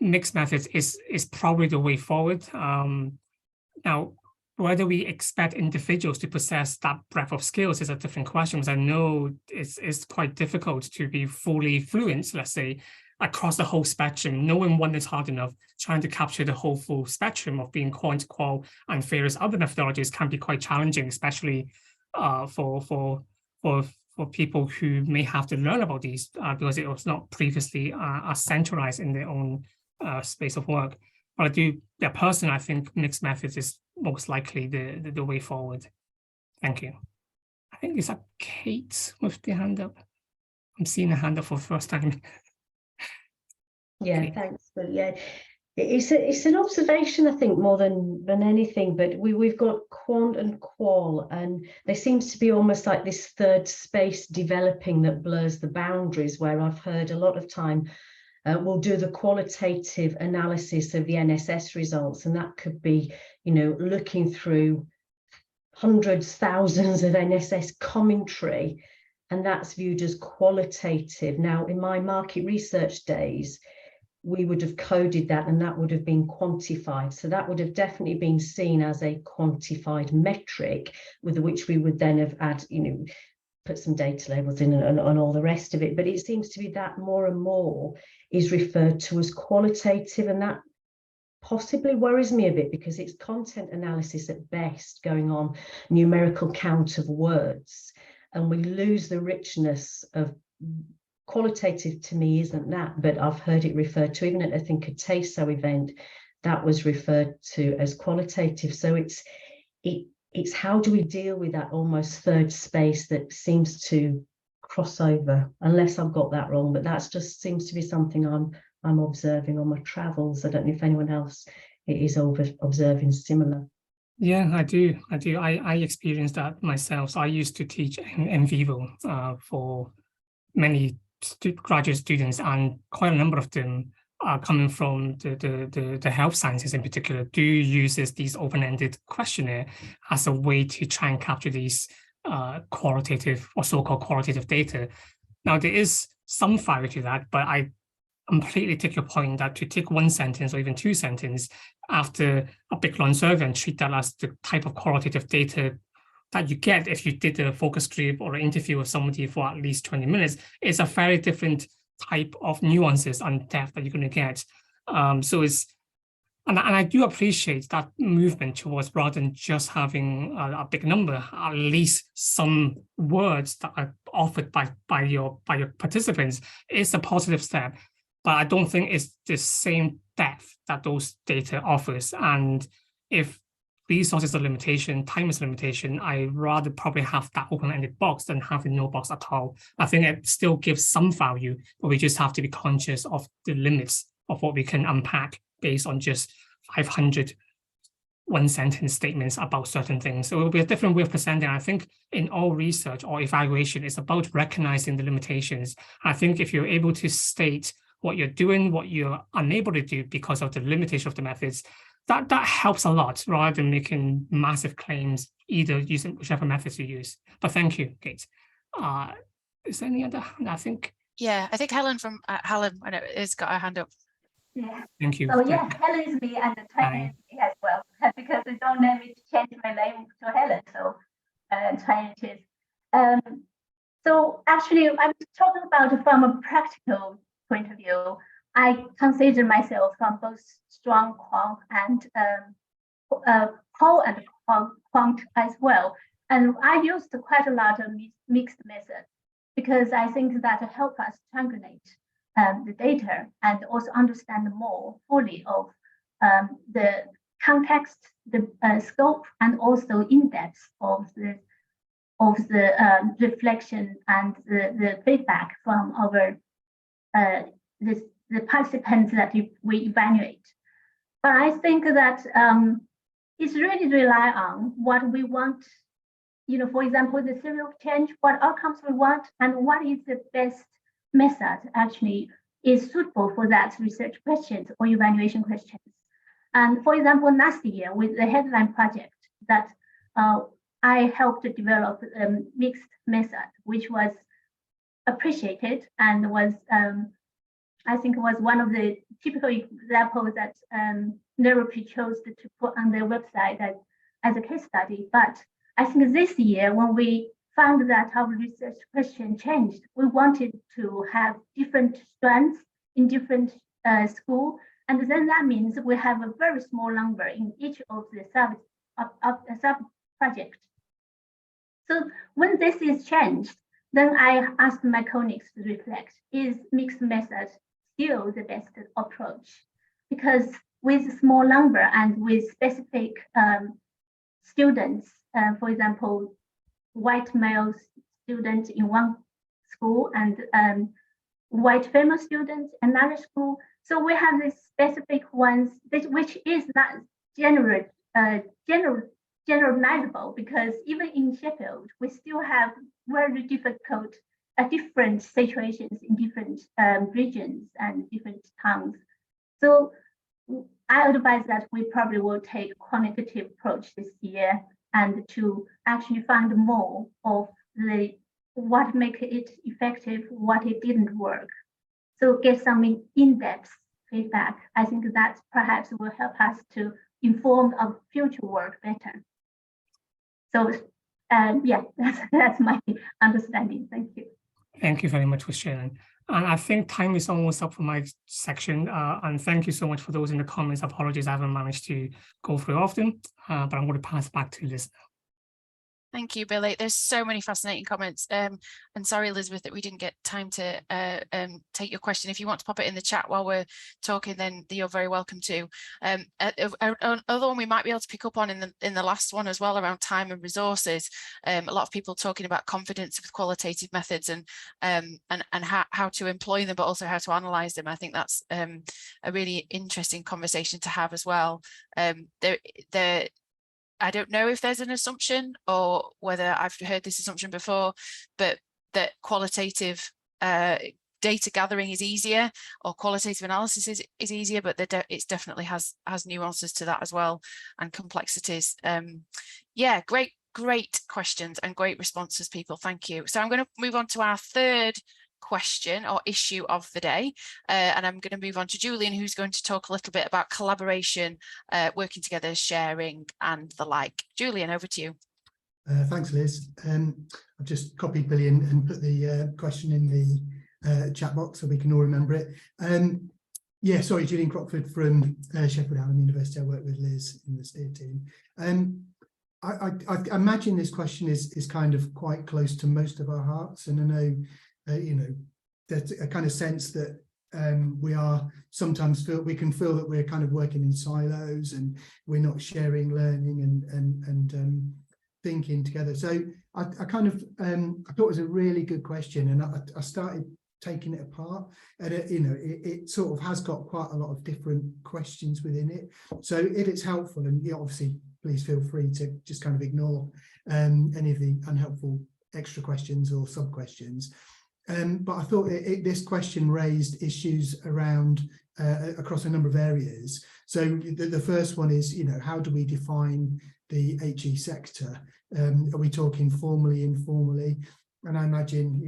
mixed methods is probably the way forward. Now, whether we expect individuals to possess that breadth of skills is a different question, because I know it's quite difficult to be fully fluent, let's say, across the whole spectrum. Knowing one is hard enough. Trying to capture the whole full spectrum of being quant, qual, and various other methodologies can be quite challenging, especially for people who may have to learn about these because it was not previously centralized in their own space of work. But personally, I think mixed methods is most likely the way forward. Thank you. I think it's Kate with the hand up. I'm seeing a hand up for the first time. Yeah, Okay. thanks. But yeah, it's an observation, I think, more than anything. But we've got quant and qual, and there seems to be almost like this third space developing that blurs the boundaries. Where I've heard a lot of time, we'll do the qualitative analysis of the NSS results, and that could be, looking through hundreds, thousands of NSS commentary, and that's viewed as qualitative. Now, in my market research days, we would have coded that, and that would have been quantified. So that would have definitely been seen as a quantified metric with which we would then have put some data labels in and all the rest of it. But it seems to be that more and more is referred to as qualitative, and that possibly worries me a bit, because it's content analysis at best, going on numerical count of words, and we lose the richness of qualitative. To me, isn't that, but I've heard it referred to, even at I think a TASO event, that was referred to as qualitative. So it's how do we deal with that almost third space that seems to cross over, unless I've got that wrong, but that's just seems to be something I'm observing on my travels. I don't know if anyone else is observing similar. Yeah, I do. I experienced that myself. So I used to teach NVivo for many graduate students, and quite a number of them are coming from the health sciences in particular, do use these open-ended questionnaire as a way to try and capture these qualitative or so-called qualitative data. Now, there is some value to that, but I completely take your point that to take one sentence or even two sentences after a big long survey and treat that as the type of qualitative data that you get if you did a focus group or an interview with somebody for at least 20 minutes is a very different type of nuances and depth that you're going to get. So And I do appreciate that movement towards, rather than just having a big number, at least some words that are offered by your participants is a positive step. But I don't think it's the same depth that those data offers. And if resources are limitation, time is limitation, I rather probably have that open-ended box than having no box at all. I think it still gives some value, but we just have to be conscious of the limits of what we can unpack based on just 500 one-sentence statements about certain things. So it will be a different way of presenting. I think in all research or evaluation, it's about recognizing the limitations. I think if you're able to state what you're doing, what you're unable to do because of the limitation of the methods, that helps a lot rather than making massive claims, either using whichever methods you use. But thank you, Kate. Is there any other? I think. Yeah, I think Helen from Helen, I know, has got her hand up. Yeah. Thank you. So yeah, Helen is me and Twain is me as well, because they don't let me change my name to Helen. So Twain it is. So actually, I'm talking about from a practical point of view. I consider myself from both strong quant and qual and quant as well. And I used quite a lot of mixed methods because I think that help us triangulate the data and also understand more fully of the context, the scope, and also in-depth of the reflection and the feedback from our the participants that we evaluate. But I think that it's really rely on what we want. You know, for example, the theory of change, what outcomes we want, and what is the best method actually is suitable for that research questions or evaluation questions. And for example, last year with the headline project that I helped to develop a mixed method, which was appreciated and was, I think was one of the typical examples that NeuroP chose to put on their website as a case study. But I think this year, when we found that our research question changed, we wanted to have different strands in different schools. And then that means we have a very small number in each of the sub project. So when this is changed, then I asked my colleagues to reflect, is mixed method still the best approach? Because with a small number and with specific students, for example, white male students in one school and white female students in another school. So we have these specific ones, which is not generalizable, because even in Sheffield, we still have very difficult, different situations in different regions and different towns. So I advise that we probably will take quantitative approach this year and to actually find more of what make it effective, what it didn't work. So get some in-depth feedback. I think that perhaps will help us to inform our future work better. So yeah, that's my understanding. Thank you. Thank you very much for sharing. And I think time is almost up for my section. And thank you so much for those in the comments. Apologies, I haven't managed to go through often, but I'm going to pass back to Liz now. Thank you, Billy. There's so many fascinating comments. And sorry, Elizabeth, that we didn't get time to take your question. If you want to pop it in the chat while we're talking, then you're very welcome to. Another one we might be able to pick up on in the last one as well, around time and resources. A lot of people talking about confidence with qualitative methods and how to employ them, but also how to analyze them. I think that's a really interesting conversation to have as well. I don't know if there's an assumption or whether I've heard this assumption before, but that qualitative data gathering is easier or qualitative analysis is easier, but it definitely has nuances to that as well, and complexities. Yeah, great questions and great responses, people. Thank you. So I'm going to move on to our third question or issue of the day, and I'm going to move on to Julian, who's going to talk a little bit about collaboration, working together, sharing, and the like. Julian, over to you. Thanks, Liz. I've just copied Billy and put the question in the chat box so we can all remember it. Yeah, sorry, Julian Crockford from Sheffield Hallam University. I work with Liz in the steer team. I imagine this question is kind of quite close to most of our hearts, and I know, you know, there's a kind of sense that we are sometimes we can feel that we're kind of working in silos and we're not sharing learning and thinking together. So I kind of I thought it was a really good question, and I started taking it apart, and it sort of has got quite a lot of different questions within it. So if it's helpful, and obviously please feel free to just kind of ignore any of the unhelpful extra questions or sub questions. But I thought this question raised issues around across a number of areas. So the first one is, how do we define the HE sector? Are we talking formally, informally? And I imagine,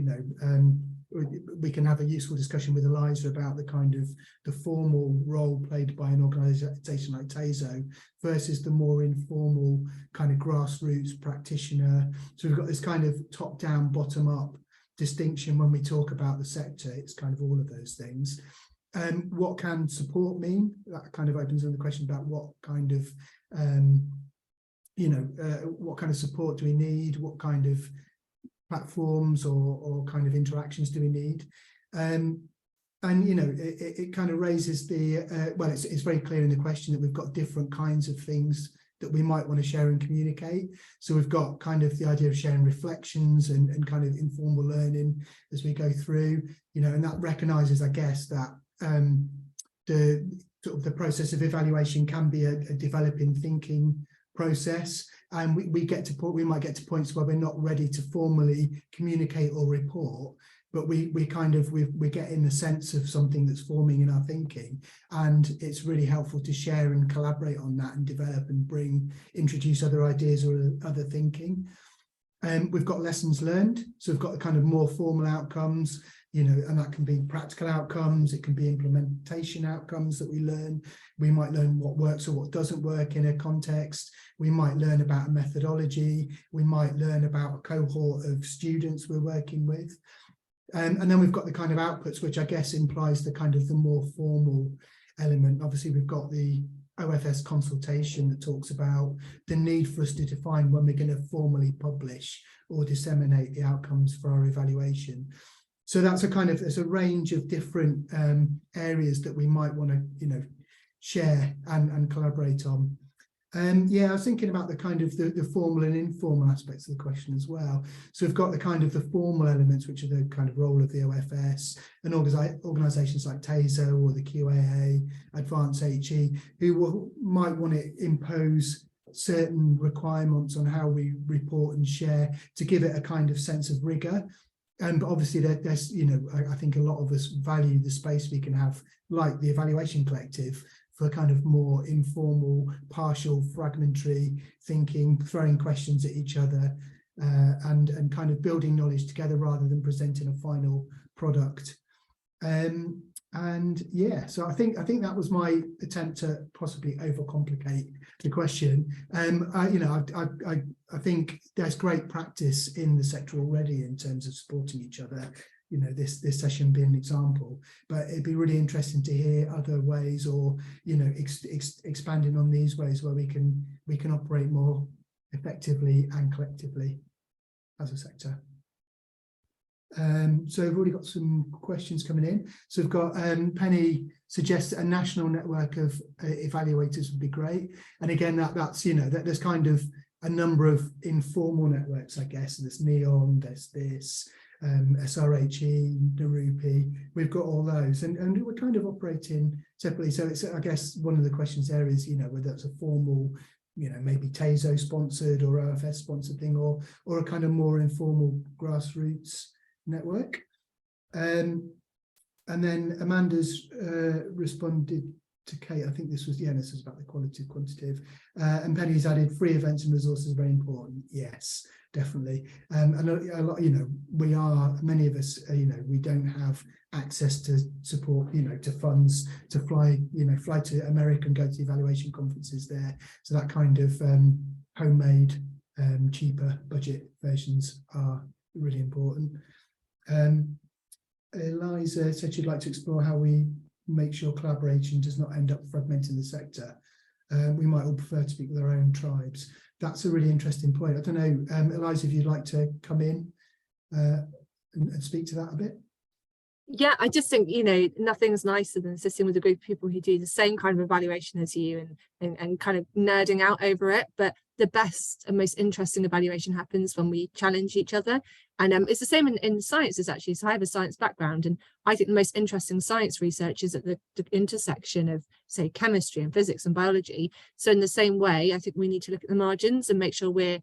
we can have a useful discussion with Eliza about the kind of the formal role played by an organisation like TASO versus the more informal kind of grassroots practitioner. So we've got this kind of top-down, bottom-up distinction when we talk about the sector. It's kind of all of those things. What can support mean? That kind of opens up the question about what kind of what kind of support do we need? What kind of platforms or kind of interactions do we need? And it kind of raises the well, it's very clear in the question that we've got different kinds of things that we might want to share and communicate. So we've got kind of the idea of sharing reflections and kind of informal learning as we go through, and that recognises, I guess, that the sort of the process of evaluation can be a developing thinking process, and we might get to points where we're not ready to formally communicate or report, but we get in the sense of something that's forming in our thinking, and it's really helpful to share and collaborate on that and develop and introduce other ideas or other thinking. We've got lessons learned, so we've got the kind of more formal outcomes, and that can be practical outcomes, it can be implementation outcomes that we learn. We might learn what works or what doesn't work in a context. We might learn about a methodology. We might learn about a cohort of students we're working with. And then we've got the kind of outputs, which I guess implies the kind of the more formal element. Obviously, we've got the OFS consultation that talks about the need for us to define when we're going to formally publish or disseminate the outcomes for our evaluation. So that's there's a range of different areas that we might want to, share and collaborate on. I was thinking about the kind of the formal and informal aspects of the question as well. So we've got the kind of the formal elements, which are the kind of role of the OFS and organisations like TASO or the QAA, Advance HE, who might want to impose certain requirements on how we report and share to give it a kind of sense of rigour. And obviously there's, I think a lot of us value the space we can have, like the Evaluation Collective, for kind of more informal, partial, fragmentary thinking, throwing questions at each other, and kind of building knowledge together rather than presenting a final product. So I think that was my attempt to possibly overcomplicate the question. I think there's great practice in the sector already in terms of supporting each other. This session being an example, but it'd be really interesting to hear other ways, or expanding on these ways where we can operate more effectively and collectively as a sector. So we've already got some questions coming in. So we've got Penny suggests a national network of evaluators would be great, and again that's there's kind of a number of informal networks, I guess. There's NEON, there's this. SRHE, Narupi, we've got all those, and we're kind of operating separately. So it's, I guess, one of the questions there is, whether it's a formal, maybe TASO sponsored or OFS sponsored thing, or a kind of more informal grassroots network. And then Amanda's responded to Kate. I think this was about the qualitative, quantitative, and Penny's added free events and resources are very important. Yes, definitely. And a lot, many of us, we don't have access to support, to funds to fly to America and go to evaluation conferences there. So that kind of homemade, cheaper budget versions are really important. Eliza said she'd like to explore how we make sure collaboration does not end up fragmenting the sector. We might all prefer to speak with our own tribes. That's a really interesting point. I don't know, Eliza, if you'd like to come in and speak to that a bit. Yeah, I just think, you know, nothing's nicer than sitting with a group of people who do the same kind of evaluation as you and kind of nerding out over it. But the best and most interesting evaluation happens when we challenge each other. And it's the same in sciences, actually. So I have a science background, and I think the most interesting science research is at the intersection of, say, chemistry and physics and biology. So in the same way, I think we need to look at the margins and make sure we're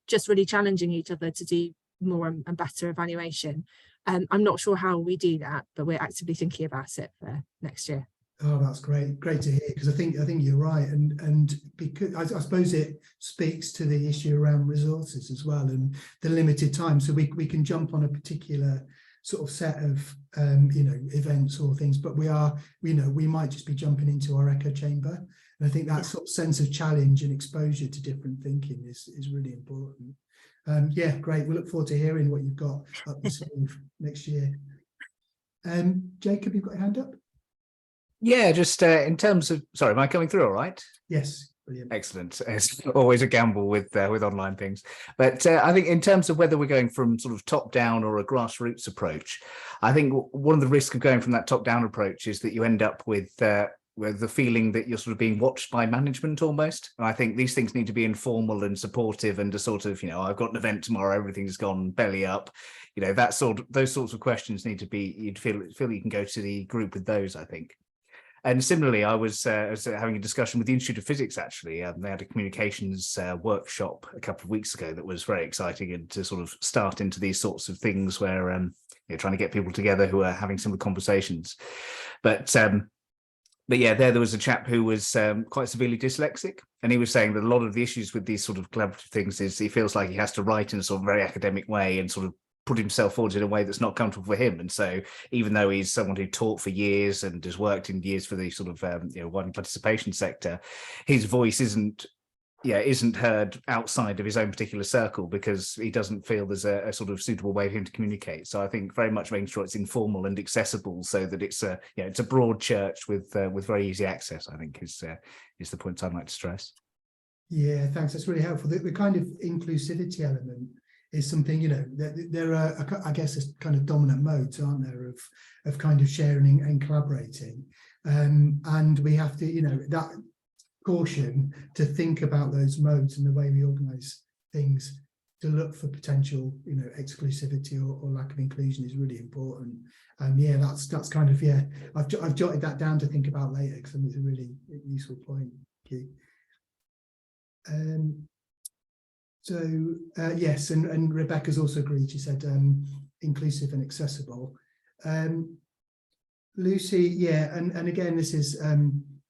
just really challenging each other to do more and better evaluation. I'm not sure how we do that, but we're actively thinking about it for next year. Oh, that's great to hear, because I think you're right, and because I suppose it speaks to the issue around resources as well, and the limited time. So we can jump on a particular sort of set of events or things, but we might just be jumping into our echo chamber, and I think that sort of sense of challenge and exposure to different thinking is really important. Yeah, great. We look forward to hearing what you've got up your sleeve next year. Jacob, you've got your hand up? Yeah, just in terms of, sorry, am I coming through all right? Yes, brilliant. Excellent. It's always a gamble with online things. But I think in terms of whether we're going from sort of top down or a grassroots approach, I think one of the risks of going from that top down approach is that you end up with the feeling that you're sort of being watched by management almost. And I think these things need to be informal and supportive, and a sort of, I've got an event tomorrow, everything's gone belly up. Those sorts of questions need to be, you'd feel you can go to the group with those, I think. And similarly, I was having a discussion with the Institute of Physics, actually. They had a communications workshop a couple of weeks ago that was very exciting, and to sort of start into these sorts of things where you're trying to get people together who are having similar conversations. But yeah, there was a chap who was quite severely dyslexic, and he was saying that a lot of the issues with these sort of collaborative things is he feels like he has to write in a sort of very academic way and sort of put himself forward in a way that's not comfortable for him. And so even though he's someone who taught for years and has worked in years for the sort of wider participation sector, his voice isn't heard outside of his own particular circle, because he doesn't feel there's a sort of suitable way for him to communicate. So I think very much making sure it's informal and accessible, so that it's a broad church with very easy access, I think is the point I'd like to stress. Yeah, thanks. That's really helpful. The kind of inclusivity element is something, there are, I guess, kind of dominant modes, aren't there, of kind of sharing and collaborating, and we have to, that caution to think about those modes and the way we organise things, to look for potential, exclusivity or lack of inclusion is really important. And yeah, that's kind of, I've jotted that down to think about later, because I think it's a really useful point. Thank you. So yes, and Rebecca's also agreed. She said inclusive and accessible. Lucy, yeah, and again, this is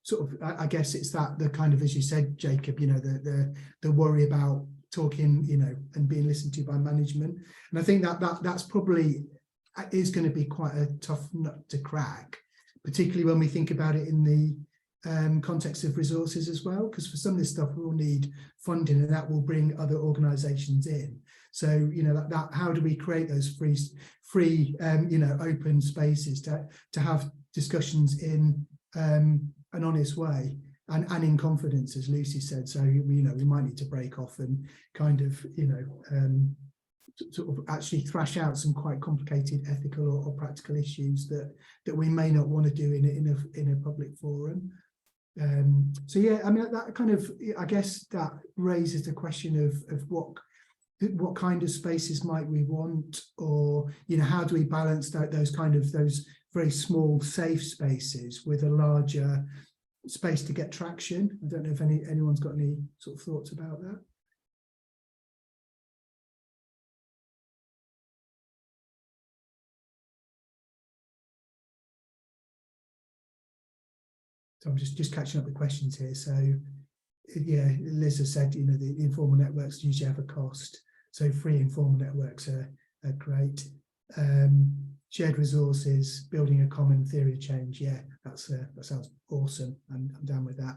sort of, I guess it's the kind of, as you said, Jacob, the worry about talking, and being listened to by management. And I think that's probably is going to be quite a tough nut to crack, particularly when we think about it in the context of resources as well, because for some of this stuff we'll need funding, and that will bring other organisations in. So that how do we create those free open spaces to have discussions in an honest way and in confidence, as Lucy said. So we might need to break off and kind of sort of actually thrash out some quite complicated ethical or practical issues that we may not want to do in a public forum. So yeah, I mean, that kind of, I guess that raises the question of what kind of spaces might we want, or how do we balance those very small safe spaces with a larger space to get traction. I don't know if anyone's got any sort of thoughts about that. So I'm just catching up the questions here. So yeah, Liz has said, the informal networks usually have a cost. So free informal networks are great. Shared resources, building a common theory of change. Yeah, that sounds awesome. I'm down with that.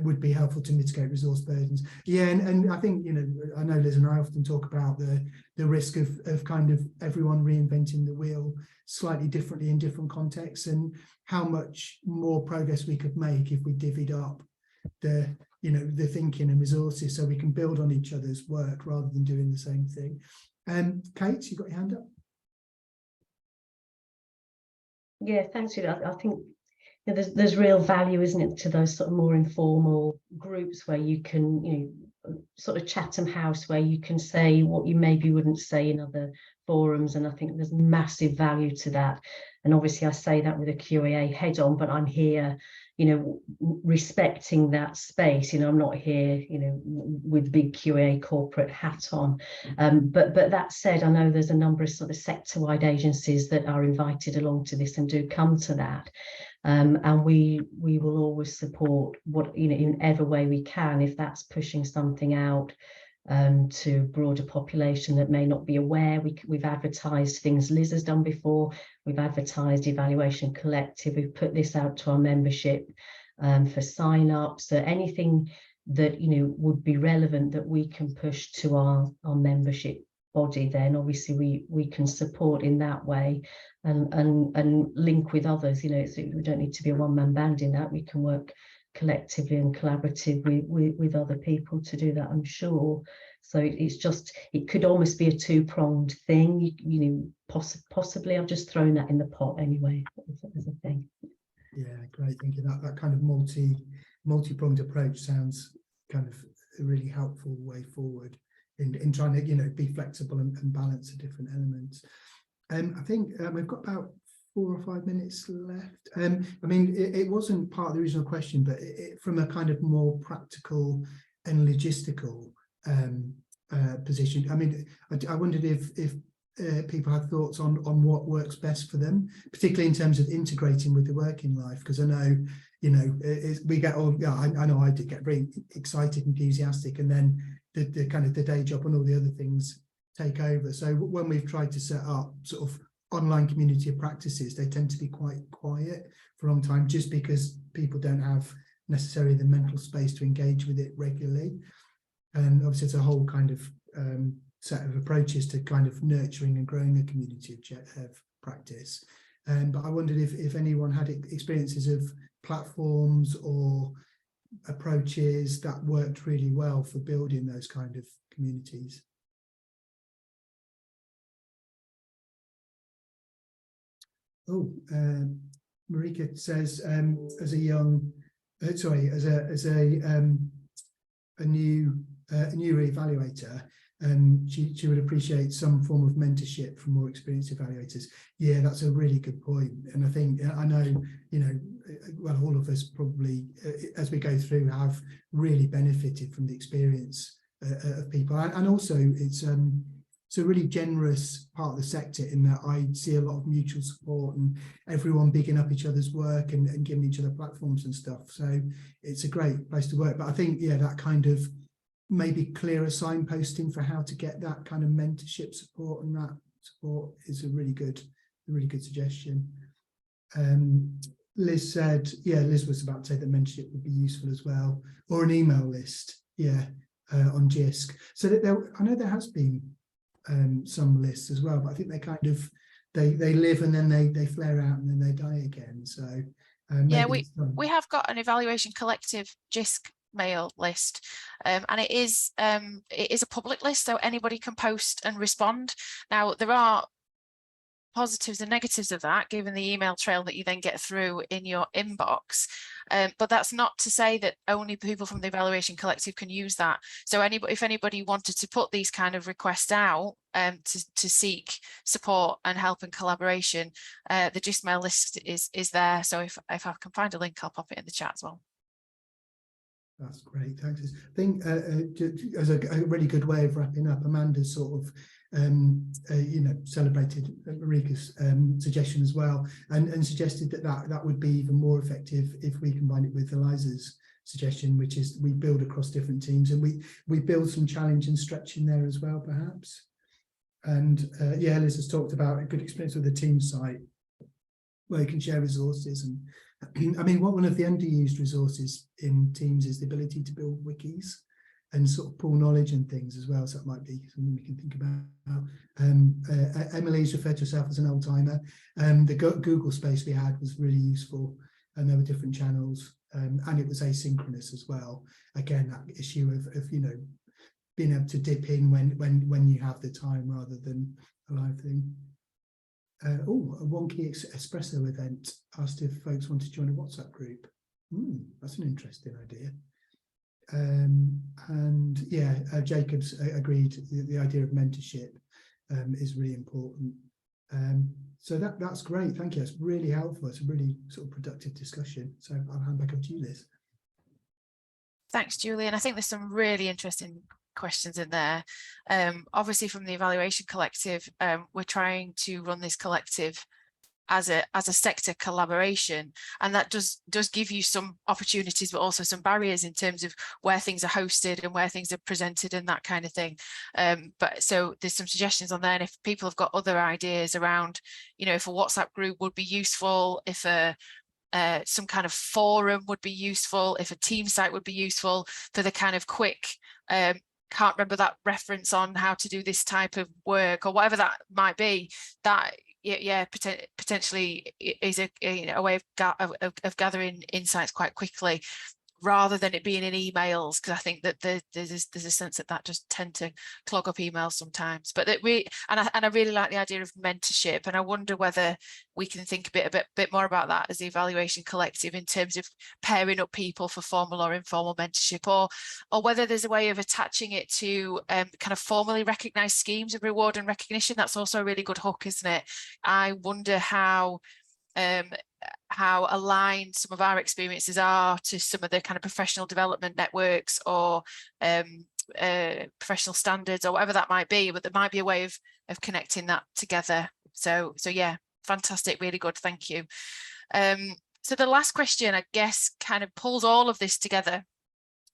Would be helpful to mitigate resource burdens. Yeah, and I think, you know, I know Liz and I often talk about the risk of kind of everyone reinventing the wheel slightly differently in different contexts, and how much more progress we could make if we divvied up the thinking and resources so we can build on each other's work rather than doing the same thing. Kate, you got your hand up? Yeah, thanks for that. I think there's real value, isn't it, to those sort of more informal groups where you can, you know, sort of Chatham House, where you can say what you maybe wouldn't say in other forums, and I think there's massive value to that. And obviously I say that with a QAA head on, but I'm here, you know, respecting that space. You know, I'm not here, you know, with big QAA corporate hat on. But that said, I know there's a number of sort of sector-wide agencies that are invited along to this and do come to that. And we will always support what, you know, in whatever way we can, if that's pushing something out to broader population that may not be aware. We've advertised things Liz has done before. We've advertised Evaluation Collective. We've put this out to our membership for sign-ups. So anything that, you know, would be relevant that we can push to our membership body, then obviously we can support in that way, and link with others. You know, we don't need to be a one-man band in that. We can work collectively and collaboratively with other people to do that, I'm sure. So it's just, it could almost be a two-pronged thing. You know, possibly I've just thrown that in the pot anyway as a thing. Yeah, great. Thank you. That kind of multi-pronged approach sounds kind of a really helpful way forward in trying to, you know, be flexible and balance the different elements. I think we've got about 4 or 5 minutes left. I mean, it wasn't part of the original question, but from a kind of more practical and logistical position, I mean, I wondered if people had thoughts on what works best for them, particularly in terms of integrating with the working life, because I know, you know, we get all, yeah, I know I did get very excited, enthusiastic, and then the kind of the day job and all the other things take over. So when we've tried to set up sort of online community of practices, they tend to be quite quiet for a long time, just because people don't have necessarily the mental space to engage with it regularly. And obviously it's a whole kind of set of approaches to kind of nurturing and growing a community of practice. But I wondered if anyone had experiences of platforms or approaches that worked really well for building those kind of communities. Oh, Marika says, as a young, as a new evaluator, she would appreciate some form of mentorship from more experienced evaluators. Yeah, that's a really good point. And I think, I know, you know, well, all of us probably, as we go through, have really benefited from the experience of people. And also it's a really generous part of the sector, in that I see a lot of mutual support and everyone bigging up each other's work and giving each other platforms and stuff. So it's a great place to work. But I think, yeah, that kind of maybe clearer signposting for how to get that kind of mentorship support, and that support is a really good suggestion. Liz said, yeah, Liz was about to say that mentorship would be useful as well, or an email list, yeah, on JISC. So that I know there has been some lists as well, but I think they kind of they live and then they flare out and then they die again. So yeah, we have got an Evaluation Collective JISC mail list, and it is a public list, so anybody can post and respond. Now there are positives and negatives of that, given the email trail that you then get through in your inbox, but that's not to say that only people from the Evaluation Collective can use that. So if anybody wanted to put these kind of requests out to seek support and help and collaboration, the JISC mail list is there. So if I can find a link, I'll pop it in the chat as well. That's great, thanks. I think as a really good way of wrapping up, Amanda sort of you know, celebrated Marika's suggestion as well, and suggested that would be even more effective if we combine it with Eliza's suggestion, which is we build across different teams, and we build some challenge and stretch in there as well, perhaps. And yeah, Liz has talked about a good experience with the team site, where you can share resources I mean, one of the underused resources in Teams is the ability to build wikis and sort of pull knowledge and things as well. So that might be something we can think about. Emily's referred to herself as an old timer. The Google space we had was really useful, and there were different channels, and it was asynchronous as well. Again, that issue of you know, being able to dip in when you have the time rather than a live thing. A Wonky Espresso event asked if folks want to join a WhatsApp group. That's an interesting idea. And yeah, Jacobs agreed the idea of mentorship is really important. So that's great. Thank you. It's really helpful. It's a really sort of productive discussion. So I'll hand back over to you, Liz. Thanks, Julian. I think there's some really interesting questions in there. Obviously, from the Evaluation Collective, we're trying to run this collective as a sector collaboration, and that does give you some opportunities, but also some barriers in terms of where things are hosted and where things are presented and that kind of thing. But so there's some suggestions on there, and if people have got other ideas around, you know, if a WhatsApp group would be useful, if some kind of forum would be useful, if a team site would be useful for the kind of quick can't remember that reference on how to do this type of work or whatever that might be, that potentially is a way of gathering insights quite quickly, rather than it being in emails, because I think that there's a sense that just tend to clog up emails sometimes. But that I really like the idea of mentorship, and I wonder whether we can think a bit more about that as the Evaluation Collective in terms of pairing up people for formal or informal mentorship, or whether there's a way of attaching it to kind of formally recognised schemes of reward and recognition. That's also a really good hook, isn't it? I wonder how aligned some of our experiences are to some of the kind of professional development networks or professional standards or whatever that might be, but there might be a way of connecting that together. So yeah, fantastic, really good, thank you. So the last question, I guess, kind of pulls all of this together,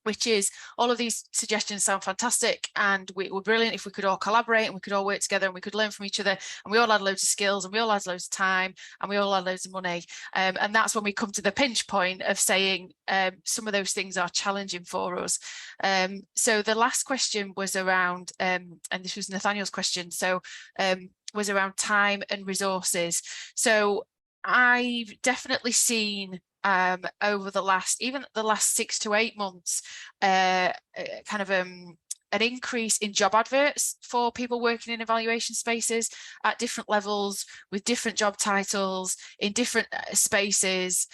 which is all of these suggestions sound fantastic, and we were brilliant if we could all collaborate and we could all work together and we could learn from each other, and we all had loads of skills and we all had loads of time and we all had loads of money. And that's when we come to the pinch point of saying some of those things are challenging for us. So the last question was around, and this was Nathaniel's question, so was around time and resources. So I've definitely seen over the last 6 to 8 months kind of an increase in job adverts for people working in evaluation spaces at different levels with different job titles in different spaces,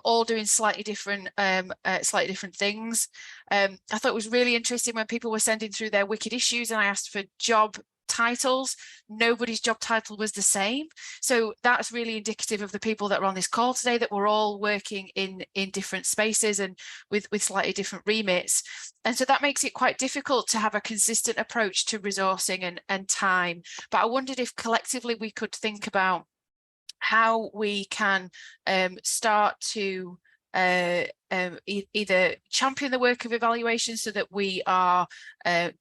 all doing slightly different things. I thought it was really interesting when people were sending through their wicked issues and I asked for job titles, nobody's job title was the same. So that's really indicative of the people that are on this call today, that we're all working in different spaces and with slightly different remits. And so that makes it quite difficult to have a consistent approach to resourcing and time. But I wondered if collectively we could think about how we can start to either champion the work of evaluation so that we are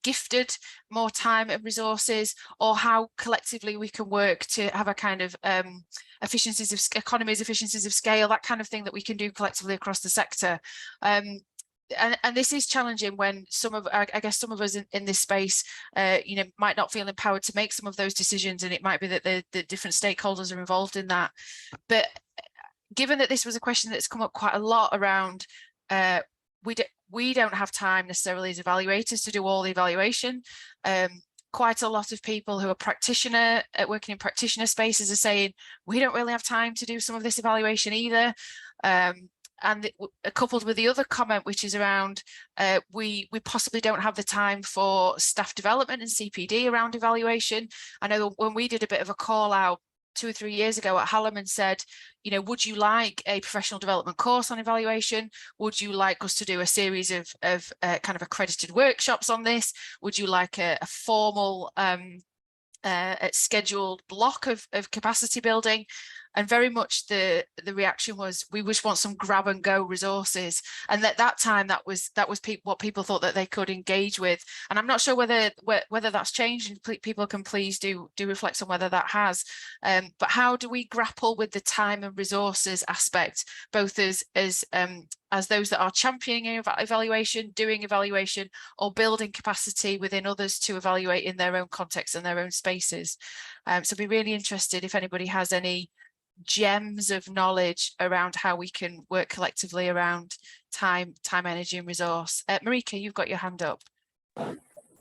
gifted more time and resources, or how collectively we can work to have a kind of efficiencies of scale, that kind of thing that we can do collectively across the sector. And this is challenging when I guess some of us in this space, might not feel empowered to make some of those decisions, and it might be that the different stakeholders are involved in that. But given that this was a question that's come up quite a lot around, we don't have time necessarily as evaluators to do all the evaluation. Quite a lot of people who are working in practitioner spaces are saying, we don't really have time to do some of this evaluation either. And coupled with the other comment, which is around, we possibly don't have the time for staff development and CPD around evaluation. I know when we did a bit of a call out 2 or 3 years ago at Hallam and said, would you like a professional development course on evaluation? Would you like us to do a series of kind of accredited workshops on this? Would you like a formal scheduled block of capacity building? And very much the reaction was, we just want some grab and go resources. And at that time, that was what people thought that they could engage with. And I'm not sure whether that's changed, and people can please do reflect on whether that has. But how do we grapple with the time and resources aspect, both as those that are championing evaluation, doing evaluation, or building capacity within others to evaluate in their own context and their own spaces? So I'd be really interested if anybody has any gems of knowledge around how we can work collectively around time, energy and resource. Marika, you've got your hand up.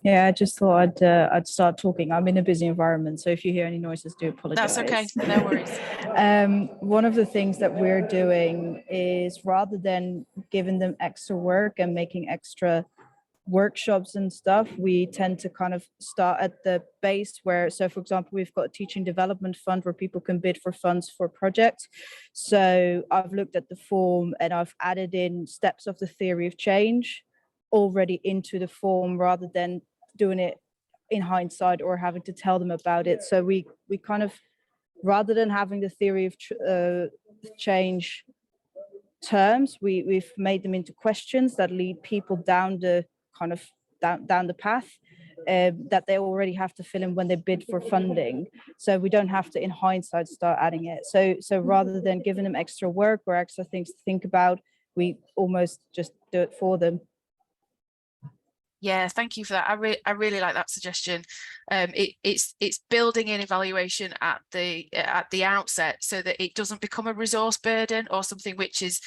Yeah, I just thought I'd start talking. I'm in a busy environment, so if you hear any noises, do apologize. That's okay, no worries. One of the things that we're doing is, rather than giving them extra work and making extra workshops and stuff, we tend to kind of start at the base where, so for example, we've got a teaching development fund where people can bid for funds for projects. So I've looked at the form and I've added in steps of the theory of change already into the form, rather than doing it in hindsight or having to tell them about it. So we kind of, rather than having the theory of change terms, we've made them into questions that lead people down the kind of down the path that they already have to fill in when they bid for funding. So we don't have to in hindsight start adding it. So rather than giving them extra work or extra things to think about, we almost just do it for them. Yeah, thank you for that. I really like that suggestion. It's building in evaluation at the outset, so that it doesn't become a resource burden or something which is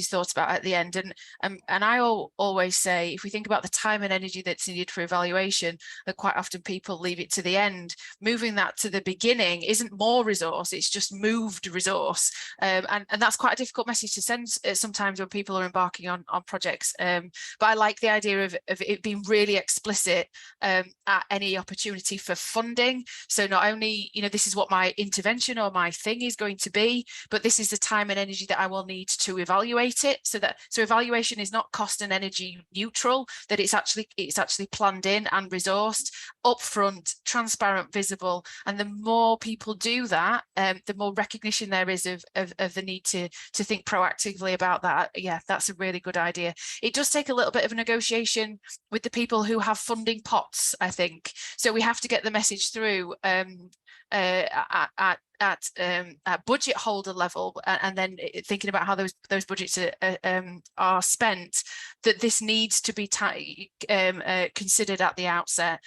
thought about at the end. And I always say, if we think about the time and energy that's needed for evaluation, that quite often people leave it to the end. Moving that to the beginning isn't more resource; it's just moved resource. And that's quite a difficult message to send sometimes when people are embarking on projects. But I like the idea of it being really explicit at any opportunity for funding. So not only, this is what my intervention or my thing is going to be, but this is the time and energy that I will need to evaluate it. So evaluation is not cost and energy neutral, that it's actually planned in and resourced, upfront, transparent, visible. And the more people do that, the more recognition there is of the need to think proactively about that. Yeah, that's a really good idea. It does take a little bit of a negotiation with the people who have funding pots, I think. So we have to get the message through at budget holder level, and then thinking about how those budgets are spent, that this needs to be considered at the outset.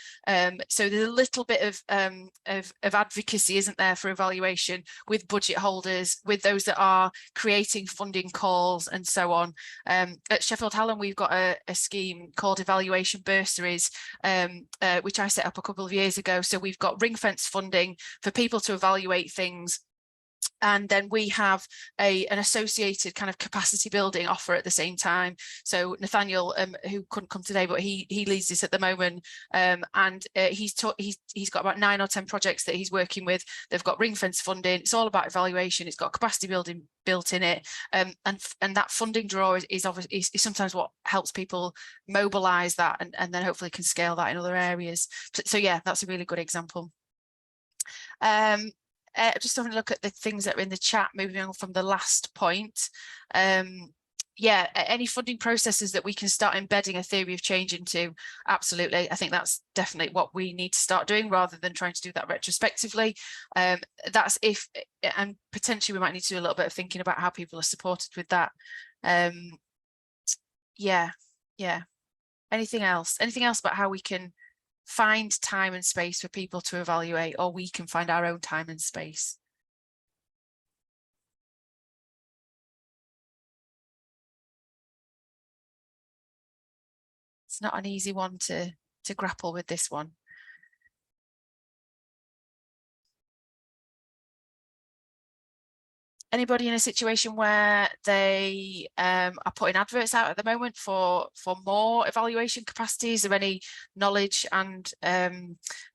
So there's a little bit of advocacy, isn't there, for evaluation with budget holders, with those that are creating funding calls and so on. At Sheffield Hallam, we've got a scheme called Evaluation Bursaries, which I set up a couple of years ago. So we've got ring-fence funding for people to evaluate things, and then we have an associated kind of capacity building offer at the same time. So Nathaniel, who couldn't come today, but he leads this at the moment, and he's got about 9 or 10 projects that he's working with. They've got ring fence funding. It's all about evaluation. It's got capacity building built in it, and that funding draw is sometimes what helps people mobilize that, and then hopefully can scale that in other areas. So yeah, that's a really good example. Just having a look at the things that are in the chat, moving on from the last point. Yeah, any funding processes that we can start embedding a theory of change into, absolutely. I think that's definitely what we need to start doing, rather than trying to do that retrospectively. That's if, and potentially we might need to do a little bit of thinking about how people are supported with that. Yeah. Anything else about how we can find time and space for people to evaluate, or we can find our own time and space? It's not an easy one to grapple with, this one. Anybody in a situation where they are putting adverts out at the moment for more evaluation capacities? Is there any knowledge and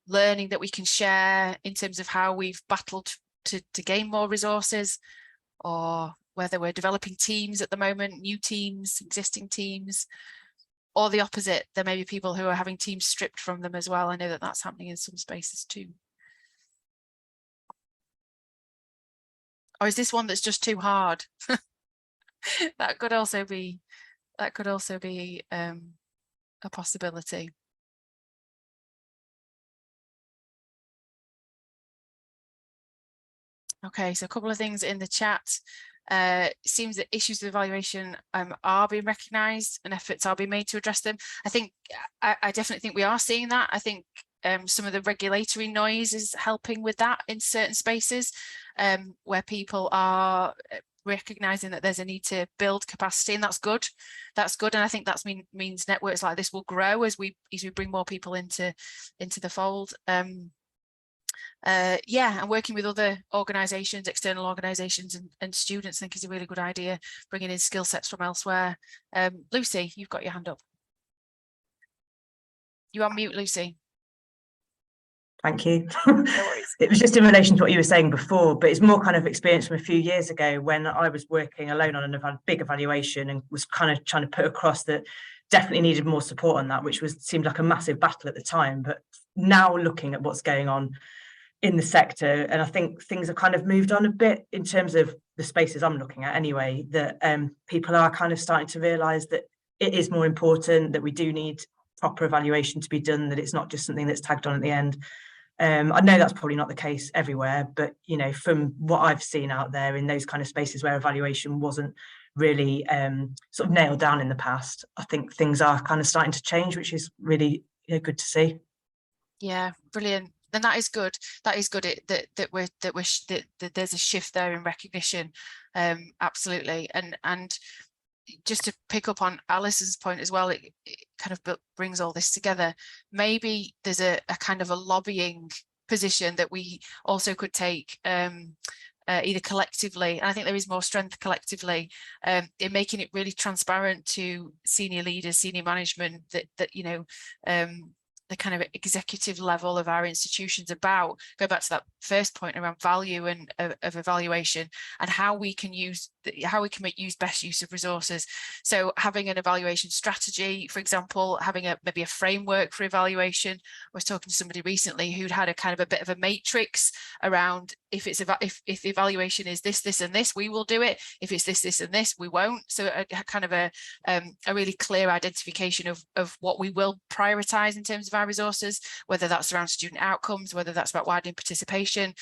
learning that we can share in terms of how we've battled to gain more resources, or whether we're developing teams at the moment, new teams, existing teams, or the opposite? There may be people who are having teams stripped from them as well. I know that that's happening in some spaces too. Or is this one that's just too hard? That could also be a possibility. Okay, so a couple of things in the chat. It seems that issues with evaluation are being recognised and efforts are being made to address them. I definitely think we are seeing that. I think some of the regulatory noise is helping with that in certain spaces where people are recognising that there's a need to build capacity, and that's good. That's good, and I think that means networks like this will grow as we bring more people into the fold. Yeah, and working with other organisations, external organisations and students, I think is a really good idea, bringing in skill sets from elsewhere. Lucy, you've got your hand up. You're on mute, Lucy. Thank you. It was just in relation to what you were saying before, but it's more kind of experience from a few years ago when I was working alone on a big evaluation and was kind of trying to put across that definitely needed more support on that, which seemed like a massive battle at the time. But now looking at what's going on in the sector, and I think things have kind of moved on a bit in terms of the spaces I'm looking at anyway, that people are kind of starting to realise that it is more important, that we do need proper evaluation to be done, that it's not just something that's tagged on at the end. I know that's probably not the case everywhere, but you know, from what I've seen out there in those kind of spaces where evaluation wasn't really sort of nailed down in the past, I think things are kind of starting to change, which is really good to see. Yeah, brilliant. And that is good. That is good. That there's a shift there in recognition. Absolutely. And just to pick up on Alice's point as well, it kind of brings all this together. Maybe there's a kind of a lobbying position that we also could take either collectively, and I think there is more strength collectively in making it really transparent to senior leaders, senior management, that you know, the kind of executive level of our institutions about, go back to that first point around value and of evaluation, and how we can use make best use of resources. So having an evaluation strategy, for example, having maybe a framework for evaluation. I was talking to somebody recently who'd had a kind of a bit of a matrix around if the evaluation is this and this, we will do it. If it's this and this, we won't. So a kind of a really clear identification of what we will prioritize in terms of our resources, whether that's around student outcomes, whether that's about widening participation,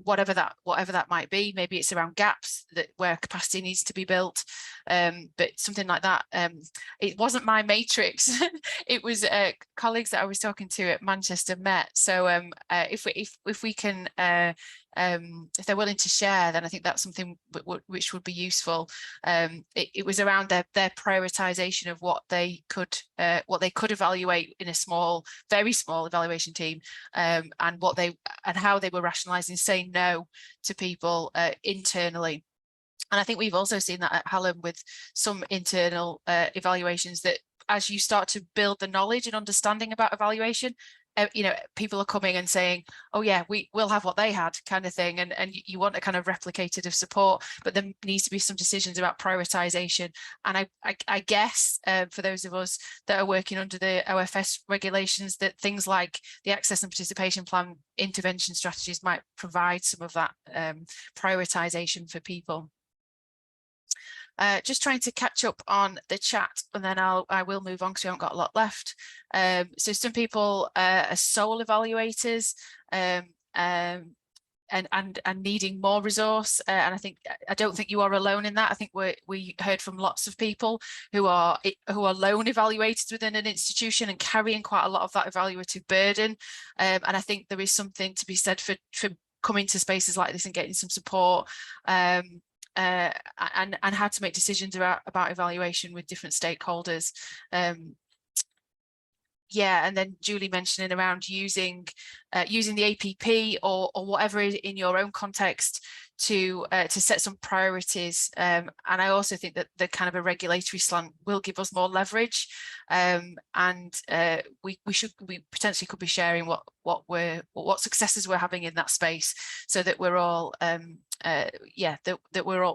whatever that might be. Maybe it's around gaps where capacity needs to be built, but something like that. It wasn't my matrix. It was colleagues that I was talking to at Manchester Met. So if we can if they're willing to share, then I think that's something which would be useful. It was around their prioritization of what they could evaluate in a very small evaluation team, and how they were rationalizing saying no to people internally. And I think we've also seen that at Hallam with some internal evaluations, that as you start to build the knowledge and understanding about evaluation, you know, people are coming and saying, oh yeah, we'll have what they had, kind of thing, and you want a kind of replicated of support, but there needs to be some decisions about prioritization. And I guess for those of us that are working under the OFS regulations, that things like the access and participation plan intervention strategies might provide some of that prioritization for people. Just trying to catch up on the chat, and then I will move on because we haven't got a lot left. So some people are sole evaluators and needing more resource, and I don't think you are alone in that. I think we heard from lots of people who are lone evaluators within an institution and carrying quite a lot of that evaluative burden, and I think there is something to be said for coming to spaces like this and getting some support. And how to make decisions about evaluation with different stakeholders. Yeah, and then Julie mentioning around using the APP or whatever in your own context to set some priorities, and I also think that the kind of a regulatory slant will give us more leverage, and we potentially could be sharing what successes we're having in that space, so that we're all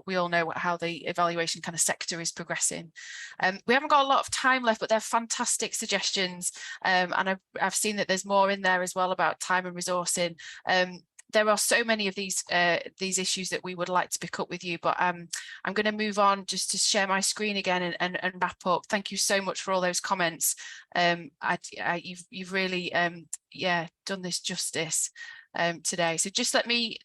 we all know how the evaluation kind of sector is progressing. We haven't got a lot of time left, but they're fantastic suggestions, and I've seen that there's more in there as well about time and resourcing. there are so many of these issues that we would like to pick up with you, but I'm going to move on just to share my screen again and wrap up. Thank you so much for all those comments. You've really done this justice today. So just let me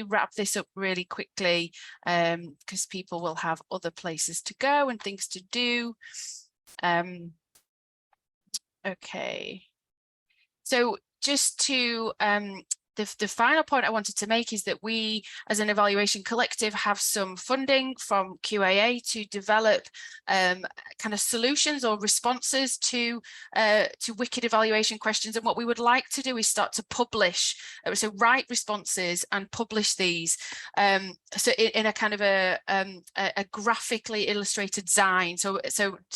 wrap this up really quickly, because people will have other places to go and things to do. Okay, so just to the final point I wanted to make is that we, as an evaluation collective, have some funding from QAA to develop kind of solutions or responses to wicked evaluation questions. And what we would like to do is start to publish, so write responses and publish these. So in a kind of a graphically illustrated Zine. So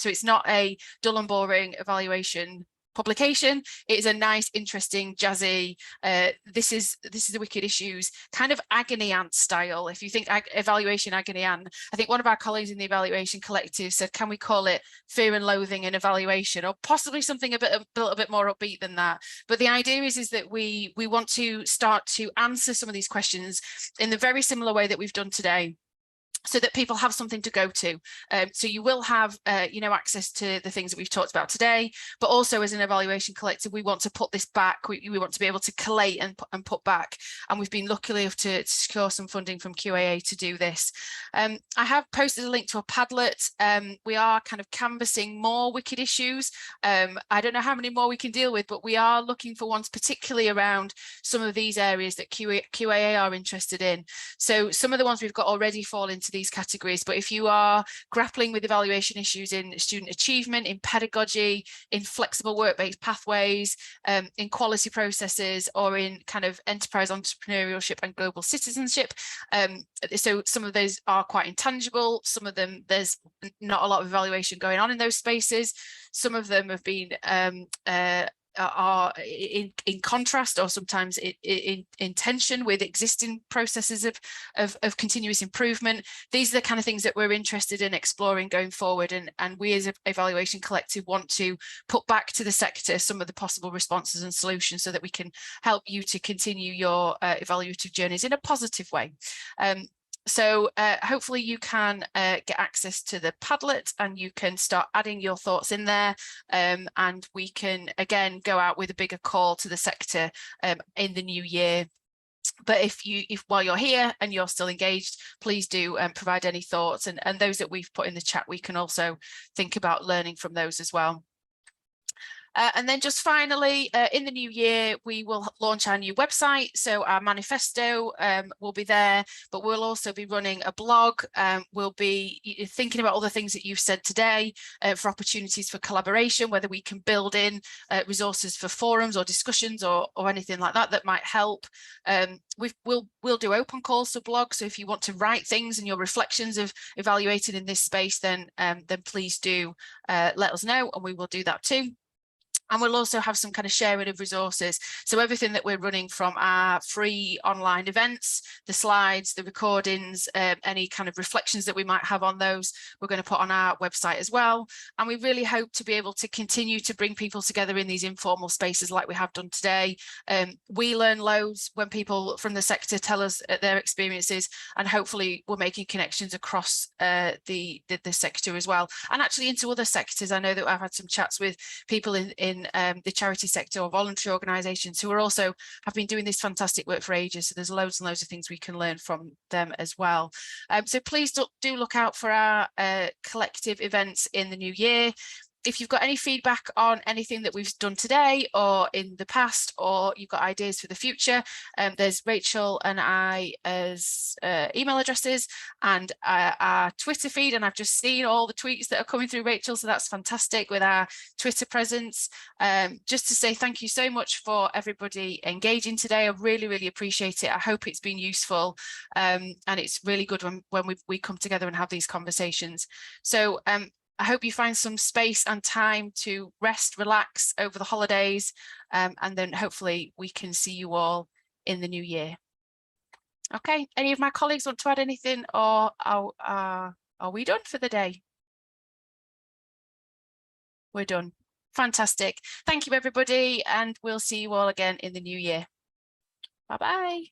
it's not a dull and boring evaluation publication. It is a nice, interesting, jazzy, this is the wicked issues, kind of agony aunt style. If you think evaluation agony aunt, I think one of our colleagues in the evaluation collective said, can we call it fear and loathing in evaluation, or possibly something a little bit more upbeat than that. But the idea is that we want to start to answer some of these questions in the very similar way that we've done today, so that people have something to go to. So you will have, access to the things that we've talked about today, but also as an evaluation collective, we want to put this back. We want to be able to collate and put back. And we've been lucky enough to secure some funding from QAA to do this. I have posted a link to a Padlet. We are kind of canvassing more wicked issues. I don't know how many more we can deal with, but we are looking for ones particularly around some of these areas that QAA are interested in. So some of the ones we've got already fall into these categories, but if you are grappling with evaluation issues in student achievement, in pedagogy, in flexible work-based pathways, in quality processes, or in kind of enterprise entrepreneurship and global citizenship, so some of those are quite intangible. Some of them, there's not a lot of evaluation going on in those spaces. Some of them have been are in contrast, or sometimes in tension with existing processes of continuous improvement. These are the kind of things that we're interested in exploring going forward, and we as an evaluation collective want to put back to the sector some of the possible responses and solutions so that we can help you to continue your evaluative journeys in a positive way. So hopefully you can get access to the Padlet and you can start adding your thoughts in there, and we can again go out with a bigger call to the sector in the new year. But if while you're here and you're still engaged, please do provide any thoughts, and those that we've put in the chat, we can also think about learning from those as well. And then just finally, in the new year, we will launch our new website. So our manifesto will be there, but we'll also be running a blog. We'll be thinking about all the things that you've said today for opportunities for collaboration, whether we can build in resources for forums or discussions or anything like that might help. We'll do open calls to blog. So if you want to write things and your reflections of evaluating in this space, then please do let us know, and we will do that too. And we'll also have some kind of sharing of resources. So everything that we're running from our free online events, the slides, the recordings, any kind of reflections that we might have on those, we're going to put on our website as well. And we really hope to be able to continue to bring people together in these informal spaces like we have done today. We learn loads when people from the sector tell us their experiences, and hopefully we're making connections across the sector as well, and actually into other sectors. I know that I've had some chats with people in the charity sector or voluntary organisations who are also have been doing this fantastic work for ages. So there's loads and loads of things we can learn from them as well. So please do look out for our collective events in the new year. If you've got any feedback on anything that we've done today or in the past, or you've got ideas for the future, there's Rachel and I as email addresses, and our Twitter feed. And I've just seen all the tweets that are coming through, Rachel, so that's fantastic with our Twitter presence. Just to say thank you so much for everybody engaging today. I really appreciate it. I hope it's been useful, and it's really good when we come together and have these conversations. So I hope you find some space and time to rest, relax over the holidays, and then hopefully we can see you all in the new year. Okay, any of my colleagues want to add anything, or are we done for the day? We're done. Fantastic. Thank you, everybody, and we'll see you all again in the new year. Bye-bye.